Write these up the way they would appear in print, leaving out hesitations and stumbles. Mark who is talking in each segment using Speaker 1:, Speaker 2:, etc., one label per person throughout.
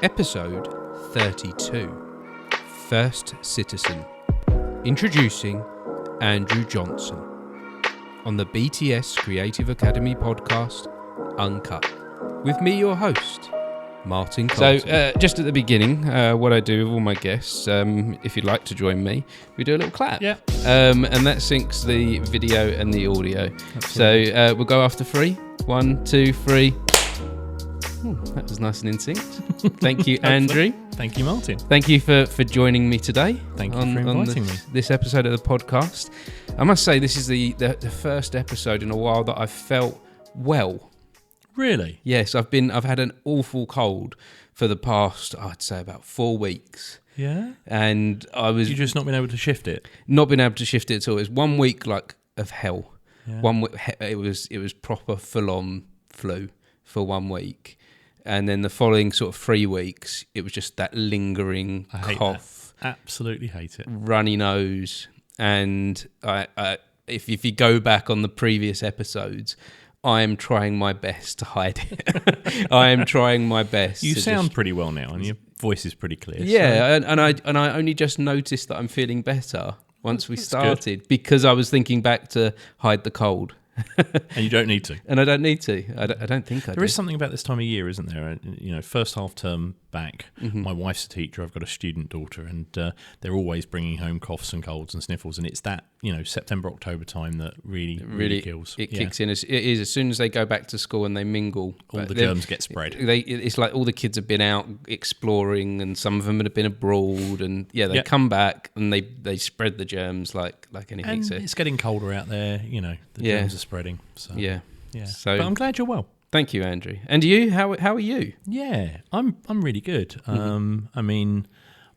Speaker 1: Episode 32, First Citizen. Introducing Andrew Johnson on the BTS Creative Academy podcast, Uncut. With me, your host, Martin Colton. So, just at the beginning, what I do with all my guests, if you'd like to join me, we do a little clap.
Speaker 2: Yeah.
Speaker 1: And that syncs the video and the audio. Absolutely. So, we'll go after 3. 1, 2, 3. Ooh, that was nice and in sync. Thank you, Andrew.
Speaker 2: Thank you, Martin.
Speaker 1: Thank you for joining me today.
Speaker 2: Thank you for inviting me.
Speaker 1: This episode of the podcast. I must say, this is the first episode in a while that I've felt well.
Speaker 2: Really?
Speaker 1: Yes, I've had an awful cold for the past, I'd say, about 4 weeks.
Speaker 2: Yeah?
Speaker 1: And
Speaker 2: You've just not been able to shift it?
Speaker 1: Not been able to shift it at all. It was 1 week of hell.
Speaker 2: Yeah.
Speaker 1: 1 week, it was proper full-on flu for 1 week. And then the following sort of 3 weeks, it was just that lingering cough.
Speaker 2: That. Absolutely hate it.
Speaker 1: Runny nose. And if you go back on the previous episodes, I am trying my best to hide it. I am trying my best.
Speaker 2: You sound pretty well now, and your voice is pretty clear.
Speaker 1: Yeah, so. and I only just noticed that I'm feeling better once we started because I was thinking back to hide the cold.
Speaker 2: And you don't need to.
Speaker 1: And I don't need to. I don't think I do.
Speaker 2: There is something about this time of year, isn't there? You know, first half term back, my wife's a teacher, I've got a student daughter, and they're always bringing home coughs and colds and sniffles, and it's that, September, October time that really kills.
Speaker 1: It kicks in. It is as soon as they go back to school and they mingle.
Speaker 2: All the germs get spread.
Speaker 1: It's like all the kids have been out exploring, and some of them have been abroad, and they come back and they spread the germs like anything.
Speaker 2: And
Speaker 1: so
Speaker 2: it's getting colder out there, the germs are spreading. So
Speaker 1: yeah.
Speaker 2: So, but I'm glad you're well.
Speaker 1: Thank you, Andrew. And you? How are you?
Speaker 2: Yeah, I'm really good. I mean,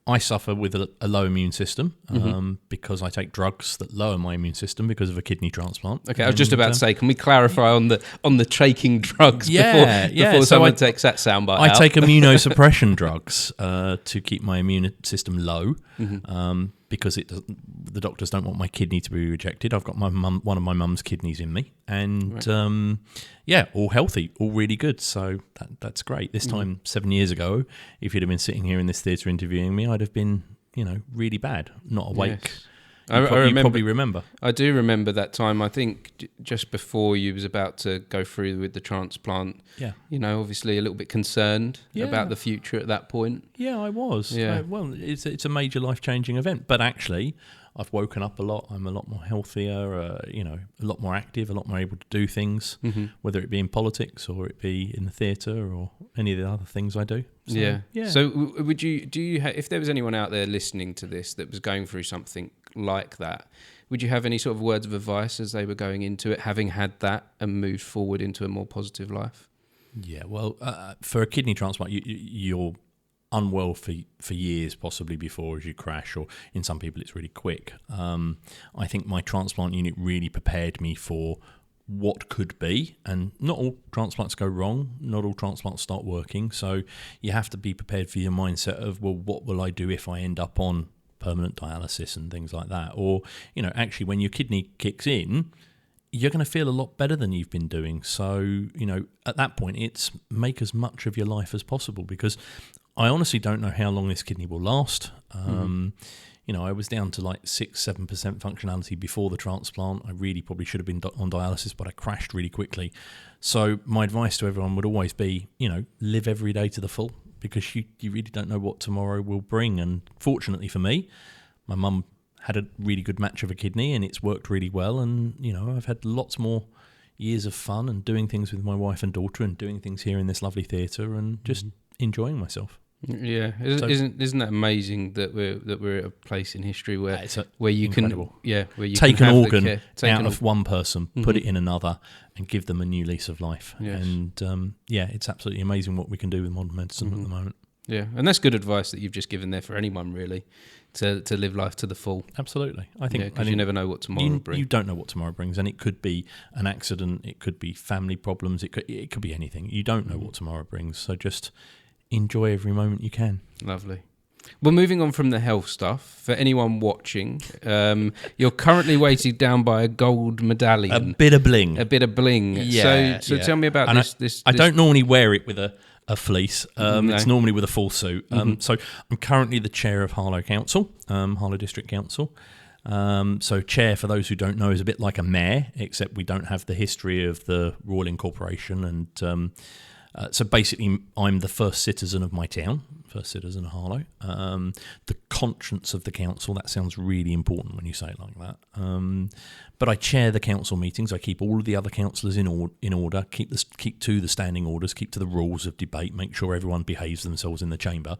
Speaker 2: I suffer with a low immune system because I take drugs that lower my immune system because of a kidney transplant.
Speaker 1: Okay, I was just about to say, can we clarify on the taking drugs before someone takes that soundbite out?
Speaker 2: I take immunosuppression drugs to keep my immune system low because the doctors don't want my kidney to be rejected. I've got one of my mum's kidneys in me, and all healthy, all really good. So that's great. This time 7 years ago, if you'd have been sitting here in this theatre interviewing me, I'd have been, really bad, not awake.
Speaker 1: Yes.
Speaker 2: You probably remember.
Speaker 1: I do remember that time. I think just before you was about to go through with the transplant. Yeah. Obviously a little bit concerned about the future at that point.
Speaker 2: Yeah, I was. Yeah. Well, it's a major life-changing event, but actually, I've woken up a lot. I'm a lot more healthier. A lot more active, a lot more able to do things, whether it be in politics or it be in the theatre or any of the other things I do. So, yeah. So, if there was anyone out there listening to this that was going through something like that, would you have any sort of words of advice as they were going into it, having had that and moved forward into a more positive life? Yeah, well, for a kidney transplant, you're unwell for years, possibly before as you crash, or in some people it's really quick. I think my transplant unit really prepared me for what could be, and not all transplants go wrong, not all transplants start working, so you have to be prepared for your mindset of, well, what will I do if I end up on permanent dialysis and things like that? Or, actually when your kidney kicks in, you're going to feel a lot better than you've been doing. So, at that point, it's make as much of your life as possible, because I honestly don't know how long this kidney will last. I was down to like 6-7% functionality before the transplant. I really probably should have been on dialysis, but I crashed really quickly. So my advice to everyone would always be, live every day to the full, because you really don't know what tomorrow will bring. And fortunately for me, my mum had a really good match of a kidney and it's worked really well. And, I've had lots more years of fun and doing things with my wife and daughter and doing things here in this lovely theatre and just enjoying myself.
Speaker 1: Yeah, isn't that amazing that we're at a place in history where you
Speaker 2: incredible.
Speaker 1: Where you
Speaker 2: take
Speaker 1: can
Speaker 2: an
Speaker 1: have
Speaker 2: organ out of one person, put it in another, and give them a new lease of life.
Speaker 1: Yes.
Speaker 2: And it's absolutely amazing what we can do with modern medicine at the moment.
Speaker 1: Yeah, and that's good advice that you've just given there for anyone really, to live life to the full.
Speaker 2: Absolutely, I think
Speaker 1: because you never know what tomorrow brings.
Speaker 2: You don't know what tomorrow brings, and it could be an accident, it could be family problems, it could be anything. You don't know what tomorrow brings, so just enjoy every moment you can. Lovely.
Speaker 1: Well, moving on from the health stuff, for anyone watching, you're currently weighted down by a gold medallion.
Speaker 2: A bit of bling.
Speaker 1: Yeah. So tell me about this.
Speaker 2: I don't normally wear it with a a fleece. It's normally with a full suit. So I'm currently the chair of Harlow Council, Harlow District Council. So chair, for those who don't know, is a bit like a mayor, except we don't have the history of the Royal Incorporation. And so basically, I'm the first citizen of my town, first citizen of Harlow. The conscience of the council, that sounds really important when you say it like that. But I chair the council meetings. I keep all of the other councillors in order, keep to the standing orders, keep to the rules of debate, make sure everyone behaves themselves in the chamber.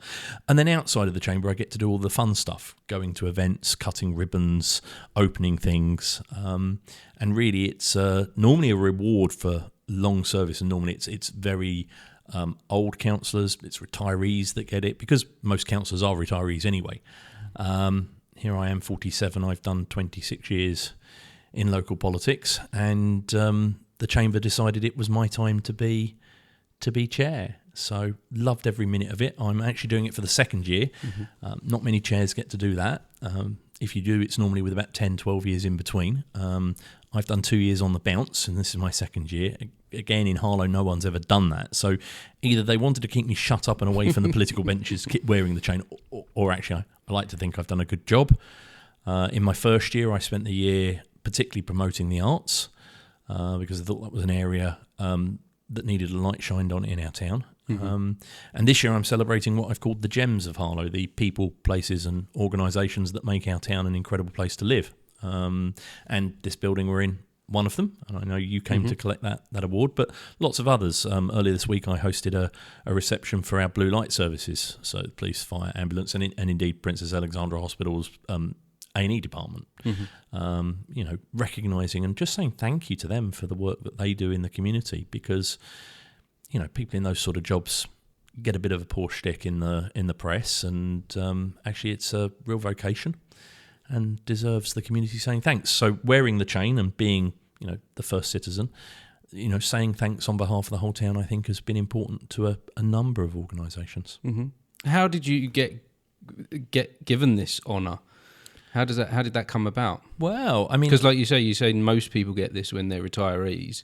Speaker 2: And then outside of the chamber, I get to do all the fun stuff, going to events, cutting ribbons, opening things. And really, it's normally a reward for long service, and normally it's very old councillors, it's retirees that get it, because most councillors are retirees anyway. Here I am, 47. I've done 26 years in local politics, and the chamber decided it was my time to be chair. So loved every minute of it. I'm actually doing it for the second year. Not many chairs get to do that. If you do, it's normally with about 10, 12 years in between. I've done 2 years on the bounce, and this is my second year. Again, in Harlow, no one's ever done that. So either they wanted to keep me shut up and away from the political benches, keep wearing the chain, or actually, I like to think I've done a good job. In my first year, I spent the year particularly promoting the arts, because I thought that was an area that needed a light shined on in our town. And this year I'm celebrating what I've called the gems of Harlow, the people, places and organisations that make our town an incredible place to live. And this building we're in, one of them, and I know you came to collect that award, but lots of others. Earlier this week I hosted a reception for our blue light services, so police, fire, ambulance, and indeed Princess Alexandra Hospital's A&E department. Recognising and just saying thank you to them for the work that they do in the community, because people in those sort of jobs get a bit of a poor shtick in the press, and actually it's a real vocation and deserves the community saying thanks. So wearing the chain and being the first citizen, saying thanks on behalf of the whole town, I think has been important to a number of organisations.
Speaker 1: How did you get given this honour? How did that come about?
Speaker 2: Well, I mean,
Speaker 1: because like you say most people get this when they're retirees.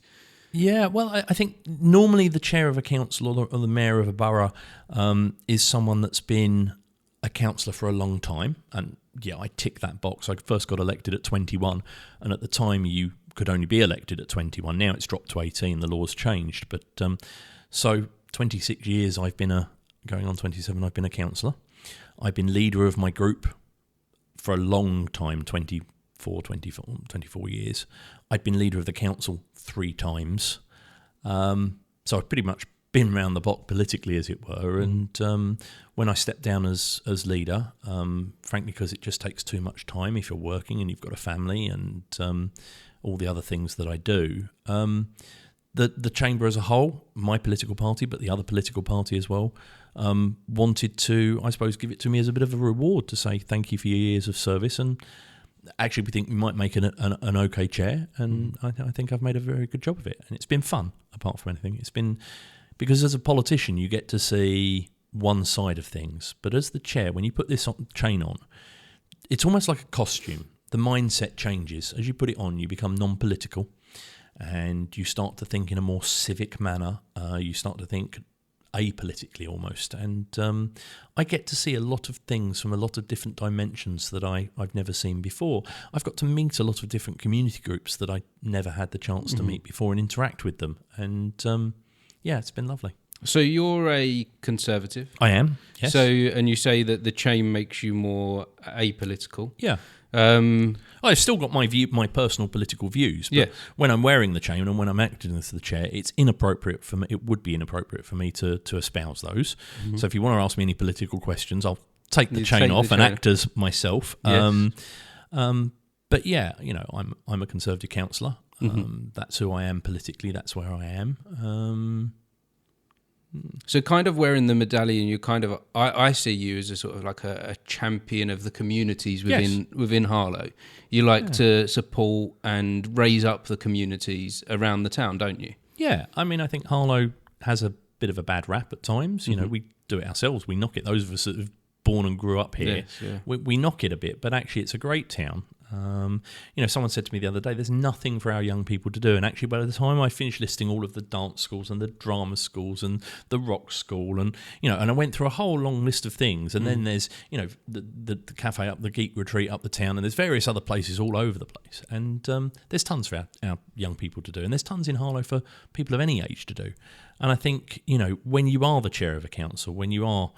Speaker 2: Yeah, well, I think normally the chair of a council or the mayor of a borough is someone that's been a councillor for a long time. And yeah, I tick that box. I first got elected at 21, and at the time you could only be elected at 21. Now it's dropped to 18. The law's changed. But so 26 years I've been going on 27, I've been a councillor. I've been leader of my group for a long time, 24 years. I'd been leader of the council 3 times. So I've pretty much been around the block politically, as it were. And when I stepped down as leader, frankly, because it just takes too much time if you're working and you've got a family and all the other things that I do, the chamber as a whole, my political party, but the other political party as well, wanted to, I suppose, give it to me as a bit of a reward to say thank you for your years of service. And actually, we think we might make an okay chair, and I think I've made a very good job of it. And it's been fun, apart from anything. It's been, because as a politician, you get to see one side of things. But as the chair, when you put this chain on, it's almost like a costume. The mindset changes. As you put it on, you become non-political, and you start to think in a more civic manner. You start to think apolitically almost, and I get to see a lot of things from a lot of different dimensions that I've never seen before. I've got to meet a lot of different community groups that I never had the chance to meet before and interact with them, and it's been lovely.
Speaker 1: So you're a Conservative?
Speaker 2: I am, yes.
Speaker 1: So, and you say that the chain makes you more apolitical?
Speaker 2: Yeah. I've still got my personal political views, but when I'm wearing the chain and when I'm acting as the chair, it's inappropriate for me. It would be inappropriate for me to espouse those. So if you want to ask me any political questions, I'll take the chain off and act as myself.
Speaker 1: Yes.
Speaker 2: But yeah, I'm a Conservative councillor. That's who I am politically. That's where I am.
Speaker 1: So kind of wearing the medallion, you kind of, I see you as a sort of like a champion of the communities within Harlow. You like to support and raise up the communities around the town, don't you? Yeah,
Speaker 2: I mean, I think Harlow has a bit of a bad rap at times. We do it ourselves. We knock it. Those of us that have born and grew up here, we knock it a bit. But actually, it's a great town. Someone said to me the other day, there's nothing for our young people to do. And actually, by the time I finished listing all of the dance schools and the drama schools and the rock school, and I went through a whole long list of things. And then there's, the cafe up, the geek retreat up the town, and there's various other places all over the place. And there's tons for our young people to do. And there's tons in Harlow for people of any age to do. And I think, when you are the chair of a council, when you are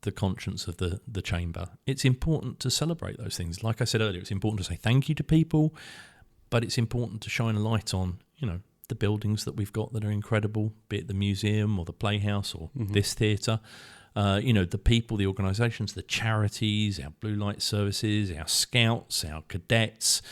Speaker 2: the conscience of the chamber, it's important to celebrate those things. Like I said earlier, it's important to say thank you to people, but it's important to shine a light on, the buildings that we've got that are incredible, be it the museum or the playhouse or this theatre, the people, the organisations, the charities, our blue light services, our scouts, our cadets.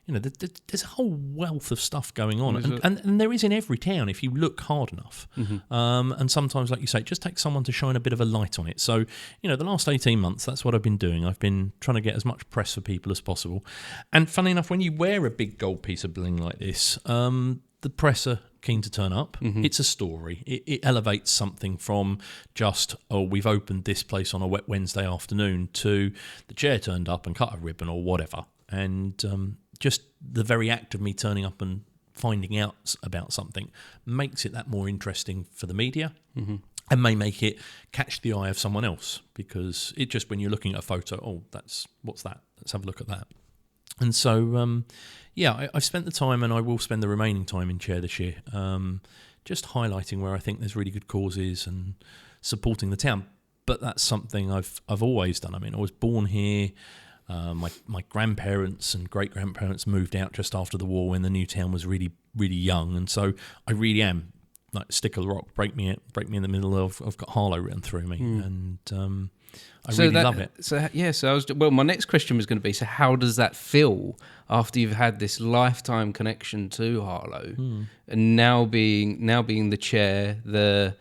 Speaker 2: There's a whole wealth of stuff going on, and there is in every town if you look hard enough. And sometimes, like you say, it just takes someone to shine a bit of a light on it. So, the last 18 months, that's what I've been doing. I've been trying to get as much press for people as possible. And funny enough, when you wear a big gold piece of bling like this, the press are keen to turn up. It's a story. It elevates something from just, we've opened this place on a wet Wednesday afternoon, to the chair turned up and cut a ribbon or whatever. And just the very act of me turning up and finding out about something makes it that more interesting for the media, and may make it catch the eye of someone else, because it just, when you're looking at a photo, what's that? Let's have a look at that. And so, I've spent the time, and I will spend the remaining time in chair this year, just highlighting where I think there's really good causes and supporting the town. But that's something I've always done. I mean, I was born here. My grandparents and great-grandparents moved out just after the war when the new town was really, really young. And so I really am like stick of the rock, break me in the middle of, I've got Harlow written through me. And I really love it.
Speaker 1: My next question was going to be, so how does that feel after you've had this lifetime connection to Harlow, and now being the chair, the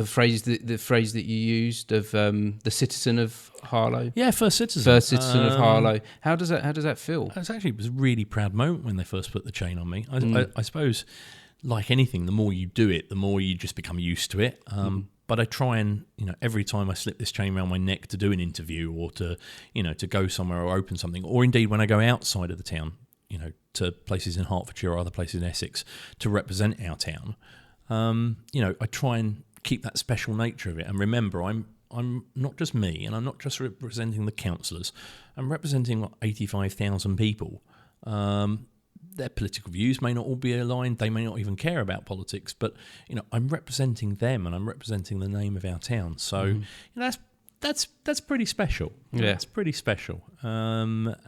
Speaker 1: phrase that you used of the citizen of Harlow?
Speaker 2: Yeah, first citizen
Speaker 1: of Harlow. How does that feel?
Speaker 2: It was a really proud moment when they first put the chain on me. I suppose, like anything, the more you do it, the more you just become used to it. But I try and, every time I slip this chain around my neck to do an interview, or to go somewhere or open something, or indeed when I go outside of the town, to places in Hertfordshire or other places in Essex to represent our town, I try and keep that special nature of it. And remember, I'm not just me, and I'm not just representing the councillors. I'm representing 85,000 people. Their political views may not all be aligned. They may not even care about politics, but I'm representing them, and I'm representing the name of our town. So that's pretty special.
Speaker 1: Yeah,
Speaker 2: it's pretty special. But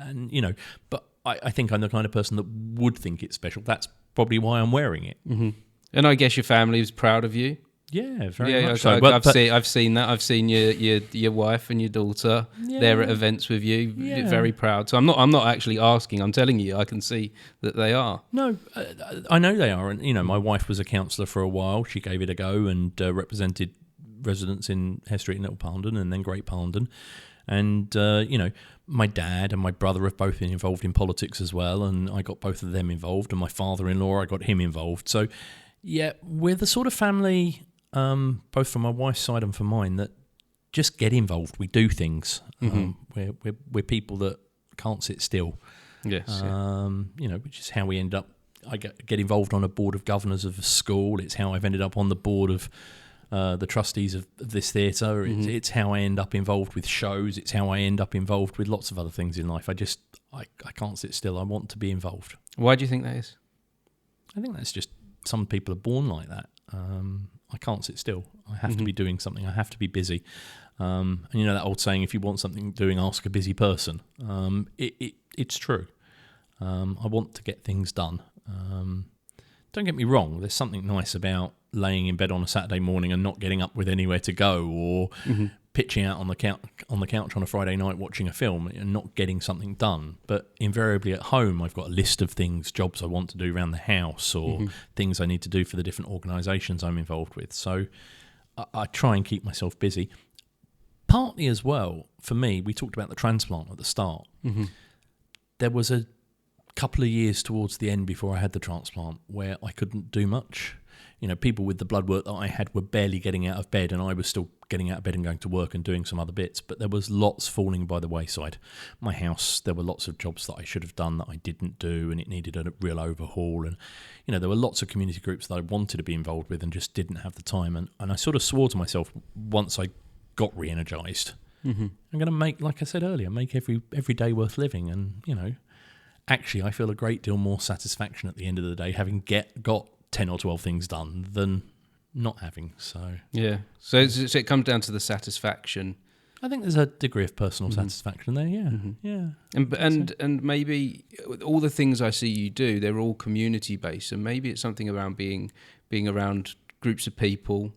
Speaker 2: I think I'm the kind of person that would think it's special. That's probably why I'm wearing it.
Speaker 1: And I guess your family was proud of you.
Speaker 2: Yeah, very much so.
Speaker 1: I've seen that. I've seen your wife and your daughter there at events with you.
Speaker 2: Yeah.
Speaker 1: Very proud. So I'm not actually asking. I'm telling you. I can see that they are.
Speaker 2: No, I know they are. And my wife was a counsellor for a while. She gave it a go and represented residents in Hare Street and Little Parndon, and then Great Parndon. And my dad and my brother have both been involved in politics as well, and I got both of them involved. And my father-in-law, I got him involved. So yeah, we're the sort of family, both from my wife's side and from mine, that just get involved. We do things. We're people that can't sit still.
Speaker 1: Yes.
Speaker 2: Which is how we end up. I get involved on a board of governors of a school. It's how I've ended up on the board of the trustees of this theatre. It's how I end up involved with shows. It's how I end up involved with lots of other things in life. I can't sit still. I want to be involved.
Speaker 1: Why do you think that is?
Speaker 2: I think that's just, some people are born like that. I can't sit still. I have to be doing something. I have to be busy. And that old saying, if you want something doing, ask a busy person. It's true. I want to get things done. Don't get me wrong, there's something nice about laying in bed on a Saturday morning and not getting up with anywhere to go, or pitching out on the couch on a Friday night watching a film and not getting something done. But invariably at home, I've got a list of things, jobs I want to do around the house, or things I need to do for the different organisations I'm involved with. So I try and keep myself busy. Partly as well, for me, we talked about the transplant at the start. There was a couple of years towards the end before I had the transplant where I couldn't do much. people with the blood work that I had were barely getting out of bed, and I was still getting out of bed and going to work and doing some other bits. But there was lots falling by the wayside. My house, there were lots of jobs that I should have done that I didn't do, and it needed a real overhaul. And, there were lots of community groups that I wanted to be involved with and just didn't have the time. And I sort of swore to myself once I got re-energised, I'm going to make, like I said earlier, make every day worth living. And, actually, I feel a great deal more satisfaction at the end of the day having got 10 or 12 things done than not having. So
Speaker 1: yeah, so it comes down to the satisfaction.
Speaker 2: I think there's a degree of personal satisfaction there. Yeah,
Speaker 1: and maybe all the things I see you do, they're all community based, and maybe it's something around being around groups of people,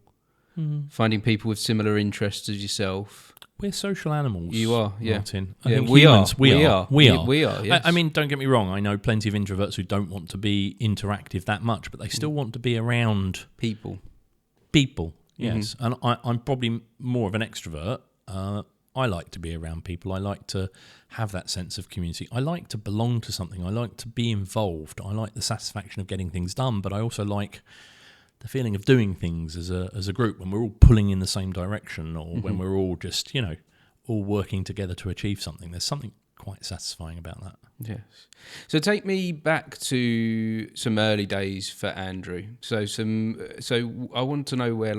Speaker 1: finding people with similar interests as yourself.
Speaker 2: We're social animals.
Speaker 1: You are, yeah.
Speaker 2: Martin.
Speaker 1: I think
Speaker 2: we
Speaker 1: humans,
Speaker 2: are. We are.
Speaker 1: Yes.
Speaker 2: I mean, don't get me wrong. I know plenty of introverts who don't want to be interactive that much, but they still want to be around
Speaker 1: people.
Speaker 2: Yes. And I'm probably more of an extrovert. I like to be around people. I like to have that sense of community. I like to belong to something. I like to be involved. I like the satisfaction of getting things done, but I also like the feeling of doing things as a group when we're all pulling in the same direction, or when we're all just, all working together to achieve something. There's something quite satisfying about that.
Speaker 1: Yes. So take me back to some early days for Andrew. So I want to know where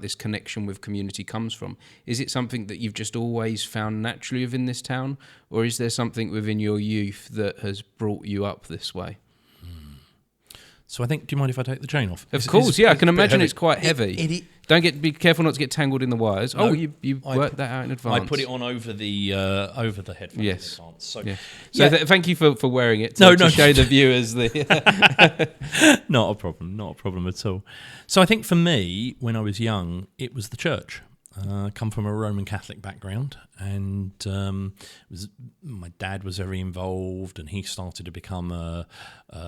Speaker 1: this connection with community comes from. Is it something that you've just always found naturally within this town, or is there something within your youth that has brought you up this way?
Speaker 2: So do you mind if I take the chain off?
Speaker 1: Of course, I can imagine it's quite heavy. Be careful not to get tangled in the wires. No, you worked that out in advance.
Speaker 2: I put it on over the headphones in advance. So,
Speaker 1: thank you for wearing it to show the viewers the...
Speaker 2: Not a problem at all. So I think for me, when I was young, it was the church. I come from a Roman Catholic background, and my dad was very involved, and he started to become a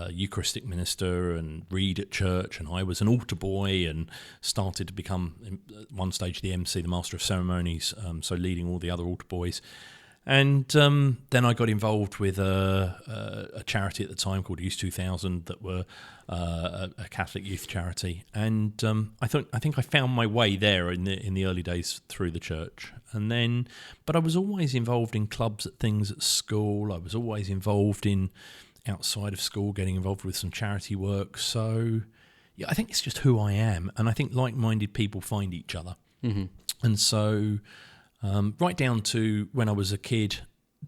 Speaker 2: Eucharistic minister and read at church, and I was an altar boy and started to become, at one stage, the MC, the Master of Ceremonies, so leading all the other altar boys. And then I got involved with a charity at the time called Youth 2000 that were a Catholic youth charity, and I think I found my way there in the early days through the church. And then, but I was always involved in clubs at things at school. I was always involved in outside of school, getting involved with some charity work. So yeah, I think it's just who I am, and I think like-minded people find each other, and so. Right down to when I was a kid,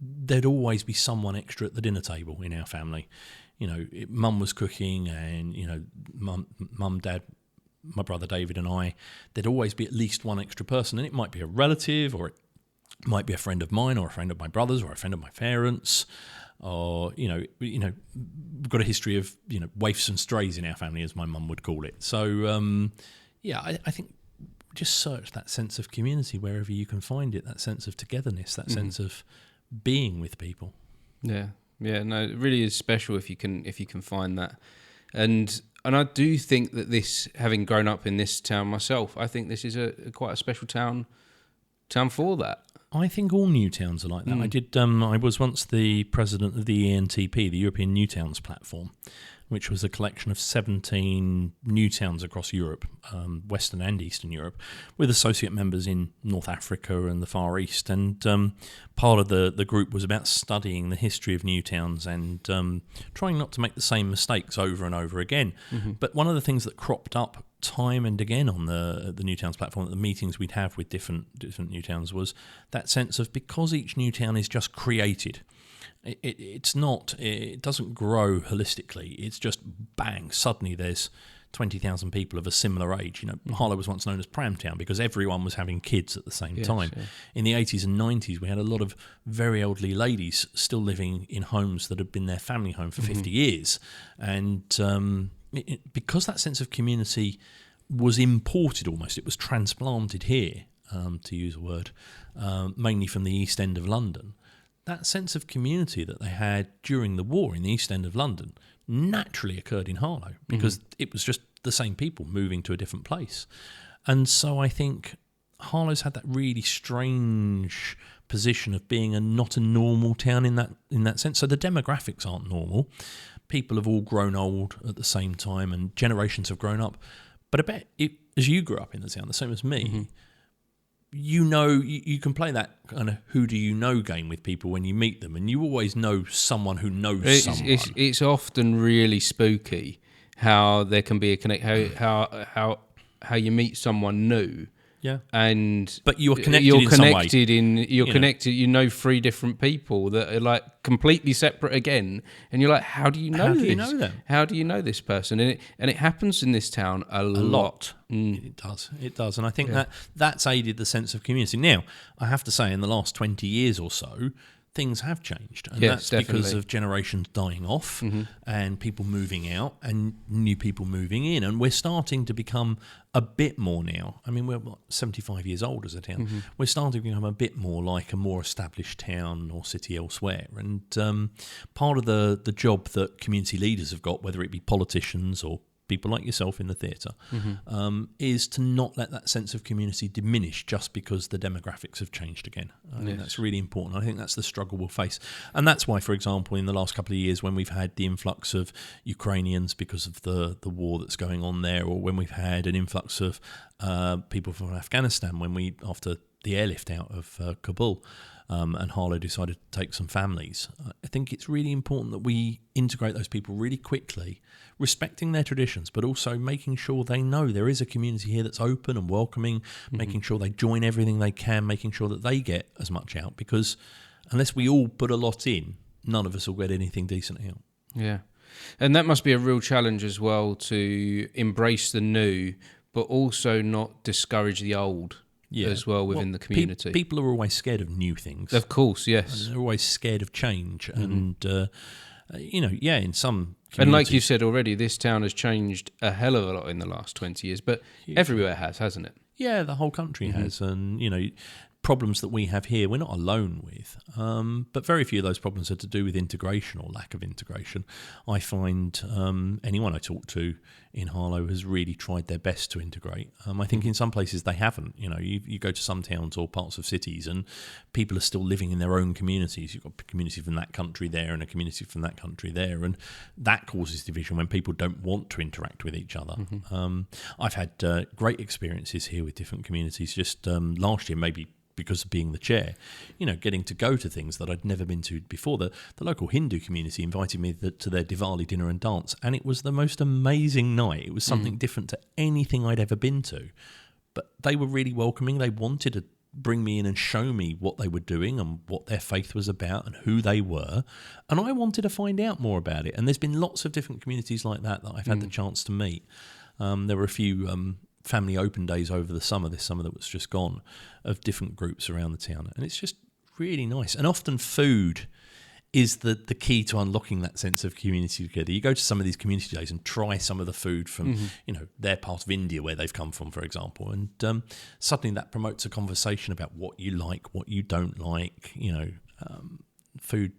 Speaker 2: there'd always be someone extra at the dinner table in our family. Mum was cooking, and, mum, dad, my brother David and I, there'd always be at least one extra person. And it might be a relative, or it might be a friend of mine, or a friend of my brother's, or a friend of my parents. Or, we've got a history of, waifs and strays in our family, as my mum would call it. So, I think... just search that sense of community wherever you can find it, that sense of togetherness, that sense of being with people. No, it really is special if you can find that. And I do think that this, having grown up in this town myself, I think this is quite a special town for that. I think all new towns are like that. I was once the president of the ENTP, the European New Towns Platform, which was a collection of 17 new towns across Europe, Western and Eastern Europe, with associate members in North Africa and the Far East. And part of the group was about studying the history of new towns and trying not to make the same mistakes over and over again. But one of the things that cropped up time and again on the New Towns platform, at the meetings we'd have with different new towns, was that sense of, because each new town is just created, it doesn't grow holistically. It's just bang, suddenly there's 20,000 people of a similar age. Harlow was once known as Pram Town because everyone was having kids at the same time. Yeah. In the 80s and 90s, we had a lot of very elderly ladies still living in homes that had been their family home for 50 years. And because that sense of community was imported almost, it was transplanted here, to use a word, mainly from the East End of London. That sense of community that they had during the war in the East End of London naturally occurred in Harlow because it was just the same people moving to a different place. And so I think Harlow's had that really strange position of being not a normal town in that sense. So the demographics aren't normal. people have all grown old at the same time and generations have grown up. But I bet as you grew up in the town, the same as me, you can play that kind of who do you know game with people when you meet them, and you always know someone who knows someone.
Speaker 1: It's often really spooky how there can be a connect, how you meet someone new.
Speaker 2: Yeah,
Speaker 1: but
Speaker 2: you're connected
Speaker 1: connected. You know 3 different people that are like completely separate again, and you're like, how do you know this?
Speaker 2: You know them?
Speaker 1: How do you know this person? And it happens in this town a lot.
Speaker 2: It does, and I think that's aided the sense of community. Now, I have to say, in the last 20 years or so, things have changed, and that's definitely because of generations dying off and people moving out and new people moving in, and we're starting to become a bit more now. I mean, we're 75 years old as a town. We're starting to become a bit more like a more established town or city elsewhere, and part of the job that community leaders have got, whether it be politicians or people like yourself in the theatre, is to not let that sense of community diminish just because the demographics have changed again. I think that's really important. I think that's the struggle we'll face. And that's why, for example, in the last couple of years, when we've had the influx of Ukrainians because of the war that's going on there, or when we've had an influx of people from Afghanistan, after the airlift out of Kabul, and Harlow decided to take some families, I think it's really important that we integrate those people really quickly, respecting their traditions, but also making sure they know there is a community here that's open and welcoming, making sure they join everything they can, making sure that they get as much out, because unless we all put a lot in, none of us will get anything decent out.
Speaker 1: Yeah. And that must be a real challenge as well, to embrace the new, but also not discourage the old. As well within the community.
Speaker 2: People are always scared of new things.
Speaker 1: Of course, yes.
Speaker 2: And they're always scared of change. And, in some communities.
Speaker 1: And like you said already, this town has changed a hell of a lot in the last 20 years, but everywhere hasn't it?
Speaker 2: Yeah, the whole country has. And, problems that we have here, we're not alone with. But very few of those problems are to do with integration or lack of integration. I find anyone I talk to in Harlow has really tried their best to integrate. I think in some places they haven't. You go to some towns or parts of cities and people are still living in their own communities. You've got a community from that country there and a community from that country there, and that causes division when people don't want to interact with each other. I've had great experiences here with different communities. Just last year, maybe because of being the chair, getting to go to things that I'd never been to before. The local Hindu community invited me to their Diwali dinner and dance, and it was the most amazing night. It was something different to anything I'd ever been to. But they were really welcoming. They wanted to bring me in and show me what they were doing and what their faith was about and who they were. And I wanted to find out more about it. And there's been lots of different communities like that I've had the chance to meet. There were a few family open days over this summer that was just gone, of different groups around the town, and it's just really nice. And often food is the key to unlocking that sense of community together. You go to some of these community days and try some of the food from their part of India where they've come from, for example, and suddenly that promotes a conversation about what you like, what you don't like. Food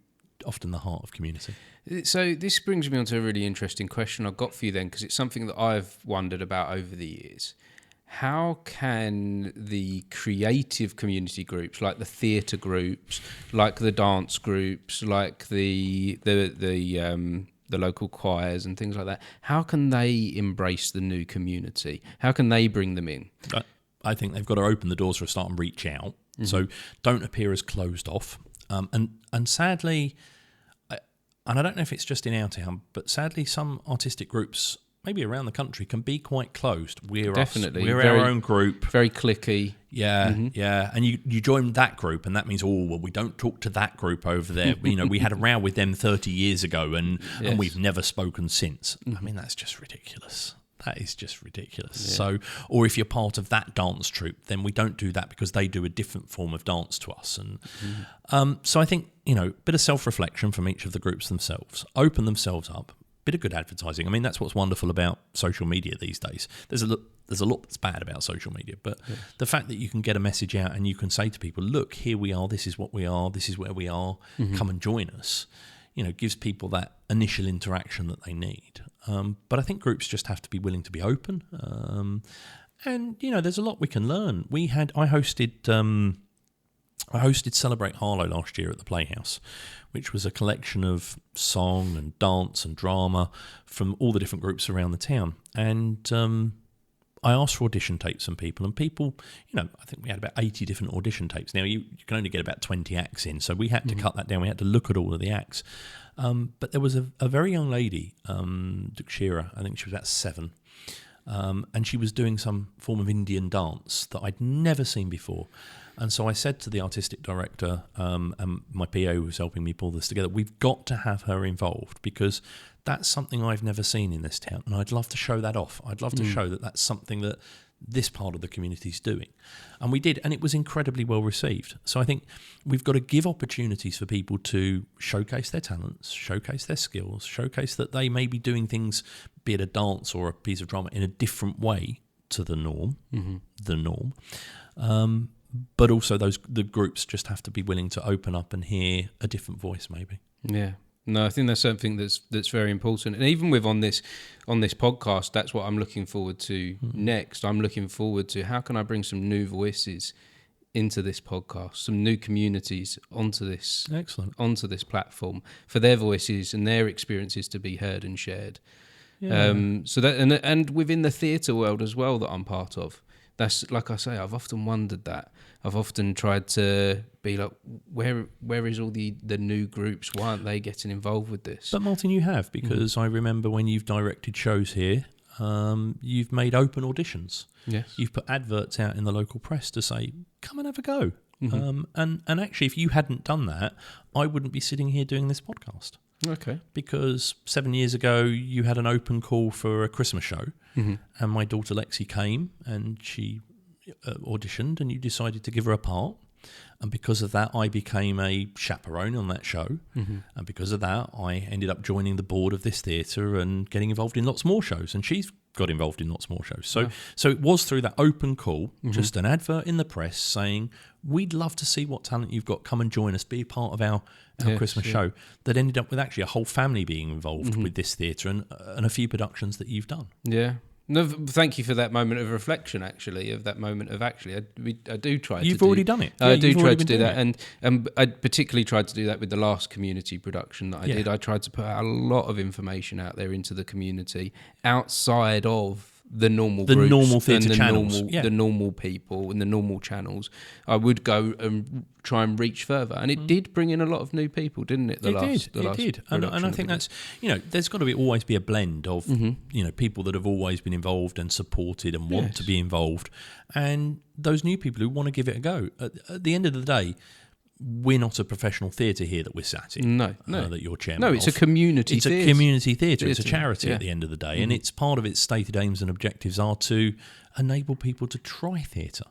Speaker 2: often the heart of community.
Speaker 1: So this brings me on to a really interesting question I've got for you then, because it's something that I've wondered about over the years. How can the creative community groups, like the theatre groups, like the dance groups, like the local choirs and things like that, how can they embrace the new community? How can they bring them in?
Speaker 2: I think they've got to open the doors for a start and reach out. So don't appear as closed off. And sadly, and I don't know if it's just in our town, but sadly some artistic groups, maybe around the country, can be quite closed. We're
Speaker 1: definitely
Speaker 2: we're our own group,
Speaker 1: very cliquey.
Speaker 2: Yeah, yeah. And you join that group, and that means we don't talk to that group over there. We had a row with them 30 years ago, and we've never spoken since. I mean, that's just ridiculous. That is just ridiculous. Yeah. So, or if you're part of that dance troupe, then we don't do that because they do a different form of dance to us. And so I think, bit of self-reflection from each of the groups themselves, open themselves up, bit of good advertising. I mean, that's what's wonderful about social media these days. There's a lot that's bad about social media, but the fact that you can get a message out and you can say to people, look, here we are, this is what we are, this is where we are, come and join us, gives people that initial interaction that they need. But I think groups just have to be willing to be open. And, there's a lot we can learn. I hosted I hosted Celebrate Harlow last year at the Playhouse, which was a collection of song and dance and drama from all the different groups around the town. And I asked for audition tapes from people, and people, I think we had about 80 different audition tapes. Now, you can only get about 20 acts in, so we had to cut that down. We had to look at all of the acts. But there was a very young lady, Dukshira, I think she was about 7, and she was doing some form of Indian dance that I'd never seen before. And so I said to the artistic director, and my PA who was helping me pull this together, we've got to have her involved, because that's something I've never seen in this town, and I'd love to show that off. I'd love to show that that's something that this part of the community is doing. And we did, and it was incredibly well received. So I think we've got to give opportunities for people to showcase their talents, showcase their skills, showcase that they may be doing things, be it a dance or a piece of drama, in a different way to the norm. But also the groups just have to be willing to open up and hear a different voice, maybe.
Speaker 1: Yeah. No, I think that's something that's very important. And even with on this podcast, that's what I'm looking forward to next. I'm looking forward to how can I bring some new voices into this podcast, some new communities onto this platform, for their voices and their experiences to be heard and shared. Yeah. So that and within the theatre world as well that I'm part of. That's, like I say, I've often wondered that. I've often tried to be like, where is all the new groups? Why aren't they getting involved with this?
Speaker 2: But Martin, you have, because I remember when you've directed shows here, you've made open auditions.
Speaker 1: Yes.
Speaker 2: You've put adverts out in the local press to say, come and have a go. And actually, if you hadn't done that, I wouldn't be sitting here doing this podcast.
Speaker 1: Okay.
Speaker 2: Because 7 years ago, you had an open call for a Christmas show, and my daughter Lexi came and she auditioned, and you decided to give her a part. And because of that, I became a chaperone on that show. And because of that, I ended up joining the board of this theatre and getting involved in lots more shows. And she's got involved in lots more shows. So it was through that open call, just an advert in the press saying, we'd love to see what talent you've got. Come and join us. Be a part of our Christmas show. That ended up with actually a whole family being involved with this theatre and a few productions that you've done.
Speaker 1: Yeah. No, thank you for that moment of reflection. Actually, I do try.
Speaker 2: You've already done it.
Speaker 1: I do try to do that, and I particularly tried to do that with the last community production that I did. I tried to put out a lot of information out there into the community outside of the normal groups,
Speaker 2: normal theatre channels,
Speaker 1: the normal people and the normal channels. I would go and try and reach further, and it did bring in a lot of new people, didn't it?
Speaker 2: It did, and I think that's, there's got to always be a blend of people that have always been involved and supported and want to be involved, and those new people who want to give it a go. At the end of the day, we're not a professional theatre here that we're sat in.
Speaker 1: No.
Speaker 2: That you're chairman
Speaker 1: No, it's a community theatre.
Speaker 2: It's a community theatre. It's a charity at the end of the day. And it's part of its stated aims and objectives are to enable people to try theatre.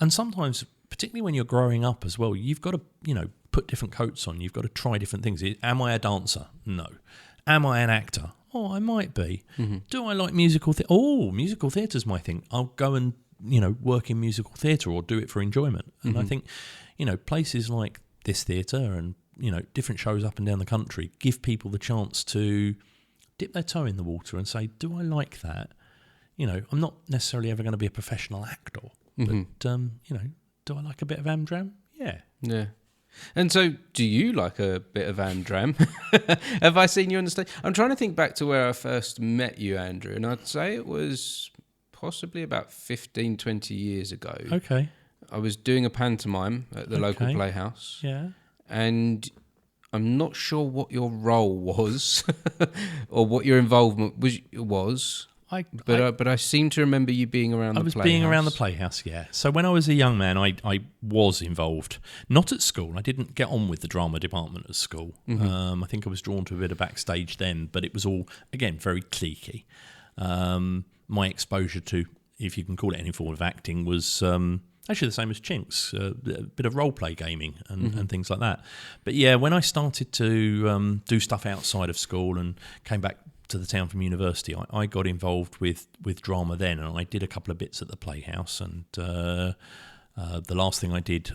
Speaker 2: And sometimes, particularly when you're growing up as well, you've got to, put different coats on. You've got to try different things. Am I a dancer? No. Am I an actor? Oh, I might be. Do I like musical theatre? Oh, musical theatre's my thing. I'll go and, work in musical theatre or do it for enjoyment. And I think, places like this theatre and, different shows up and down the country give people the chance to dip their toe in the water and say, do I like that? I'm not necessarily ever going to be a professional actor, but, do I like a bit of Amdram? Yeah.
Speaker 1: Yeah. And so, do you like a bit of Amdram? Have I seen you on the stage? I'm trying to think back to where I first met you, Andrew, and I'd say it was possibly about 15, 20 years ago.
Speaker 2: Okay.
Speaker 1: I was doing a pantomime at the local playhouse.
Speaker 2: Yeah.
Speaker 1: And I'm not sure what your role was or what your involvement was. But I seem to remember you being around the playhouse. I was
Speaker 2: being around the playhouse, yeah. So when I was a young man, I was involved. Not at school. I didn't get on with the drama department at school. I think I was drawn to a bit of backstage then, but it was all, again, very cliquey. My exposure to, if you can call it any form of acting, was actually the same as Chinks, a bit of role-play gaming and things like that. But yeah, when I started to do stuff outside of school and came back to the town from university, I got involved with drama then, and I did a couple of bits at the Playhouse, and The last thing I did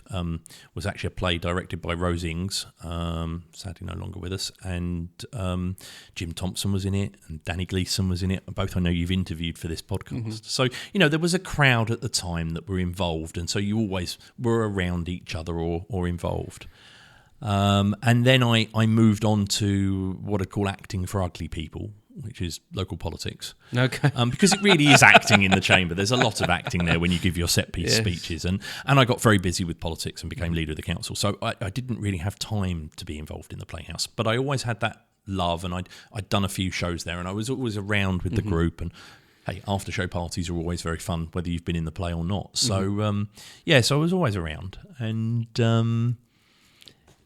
Speaker 2: was actually a play directed by Rose Ings, sadly no longer with us, and Jim Thompson was in it, and Danny Gleeson was in it. Both I know you've interviewed for this podcast. So, there was a crowd at the time that were involved, and so you always were around each other or involved. And then I moved on to what I call acting for ugly people, which is local politics.
Speaker 1: Okay.
Speaker 2: Because it really is acting in the chamber. There's a lot of acting there when you give your set-piece speeches. And I got very busy with politics and became leader of the council. So I didn't really have time to be involved in the Playhouse. But I always had that love, and I'd done a few shows there, and I was always around with the group. And, hey, after-show parties are always very fun, whether you've been in the play or not. So, so I was always around. And...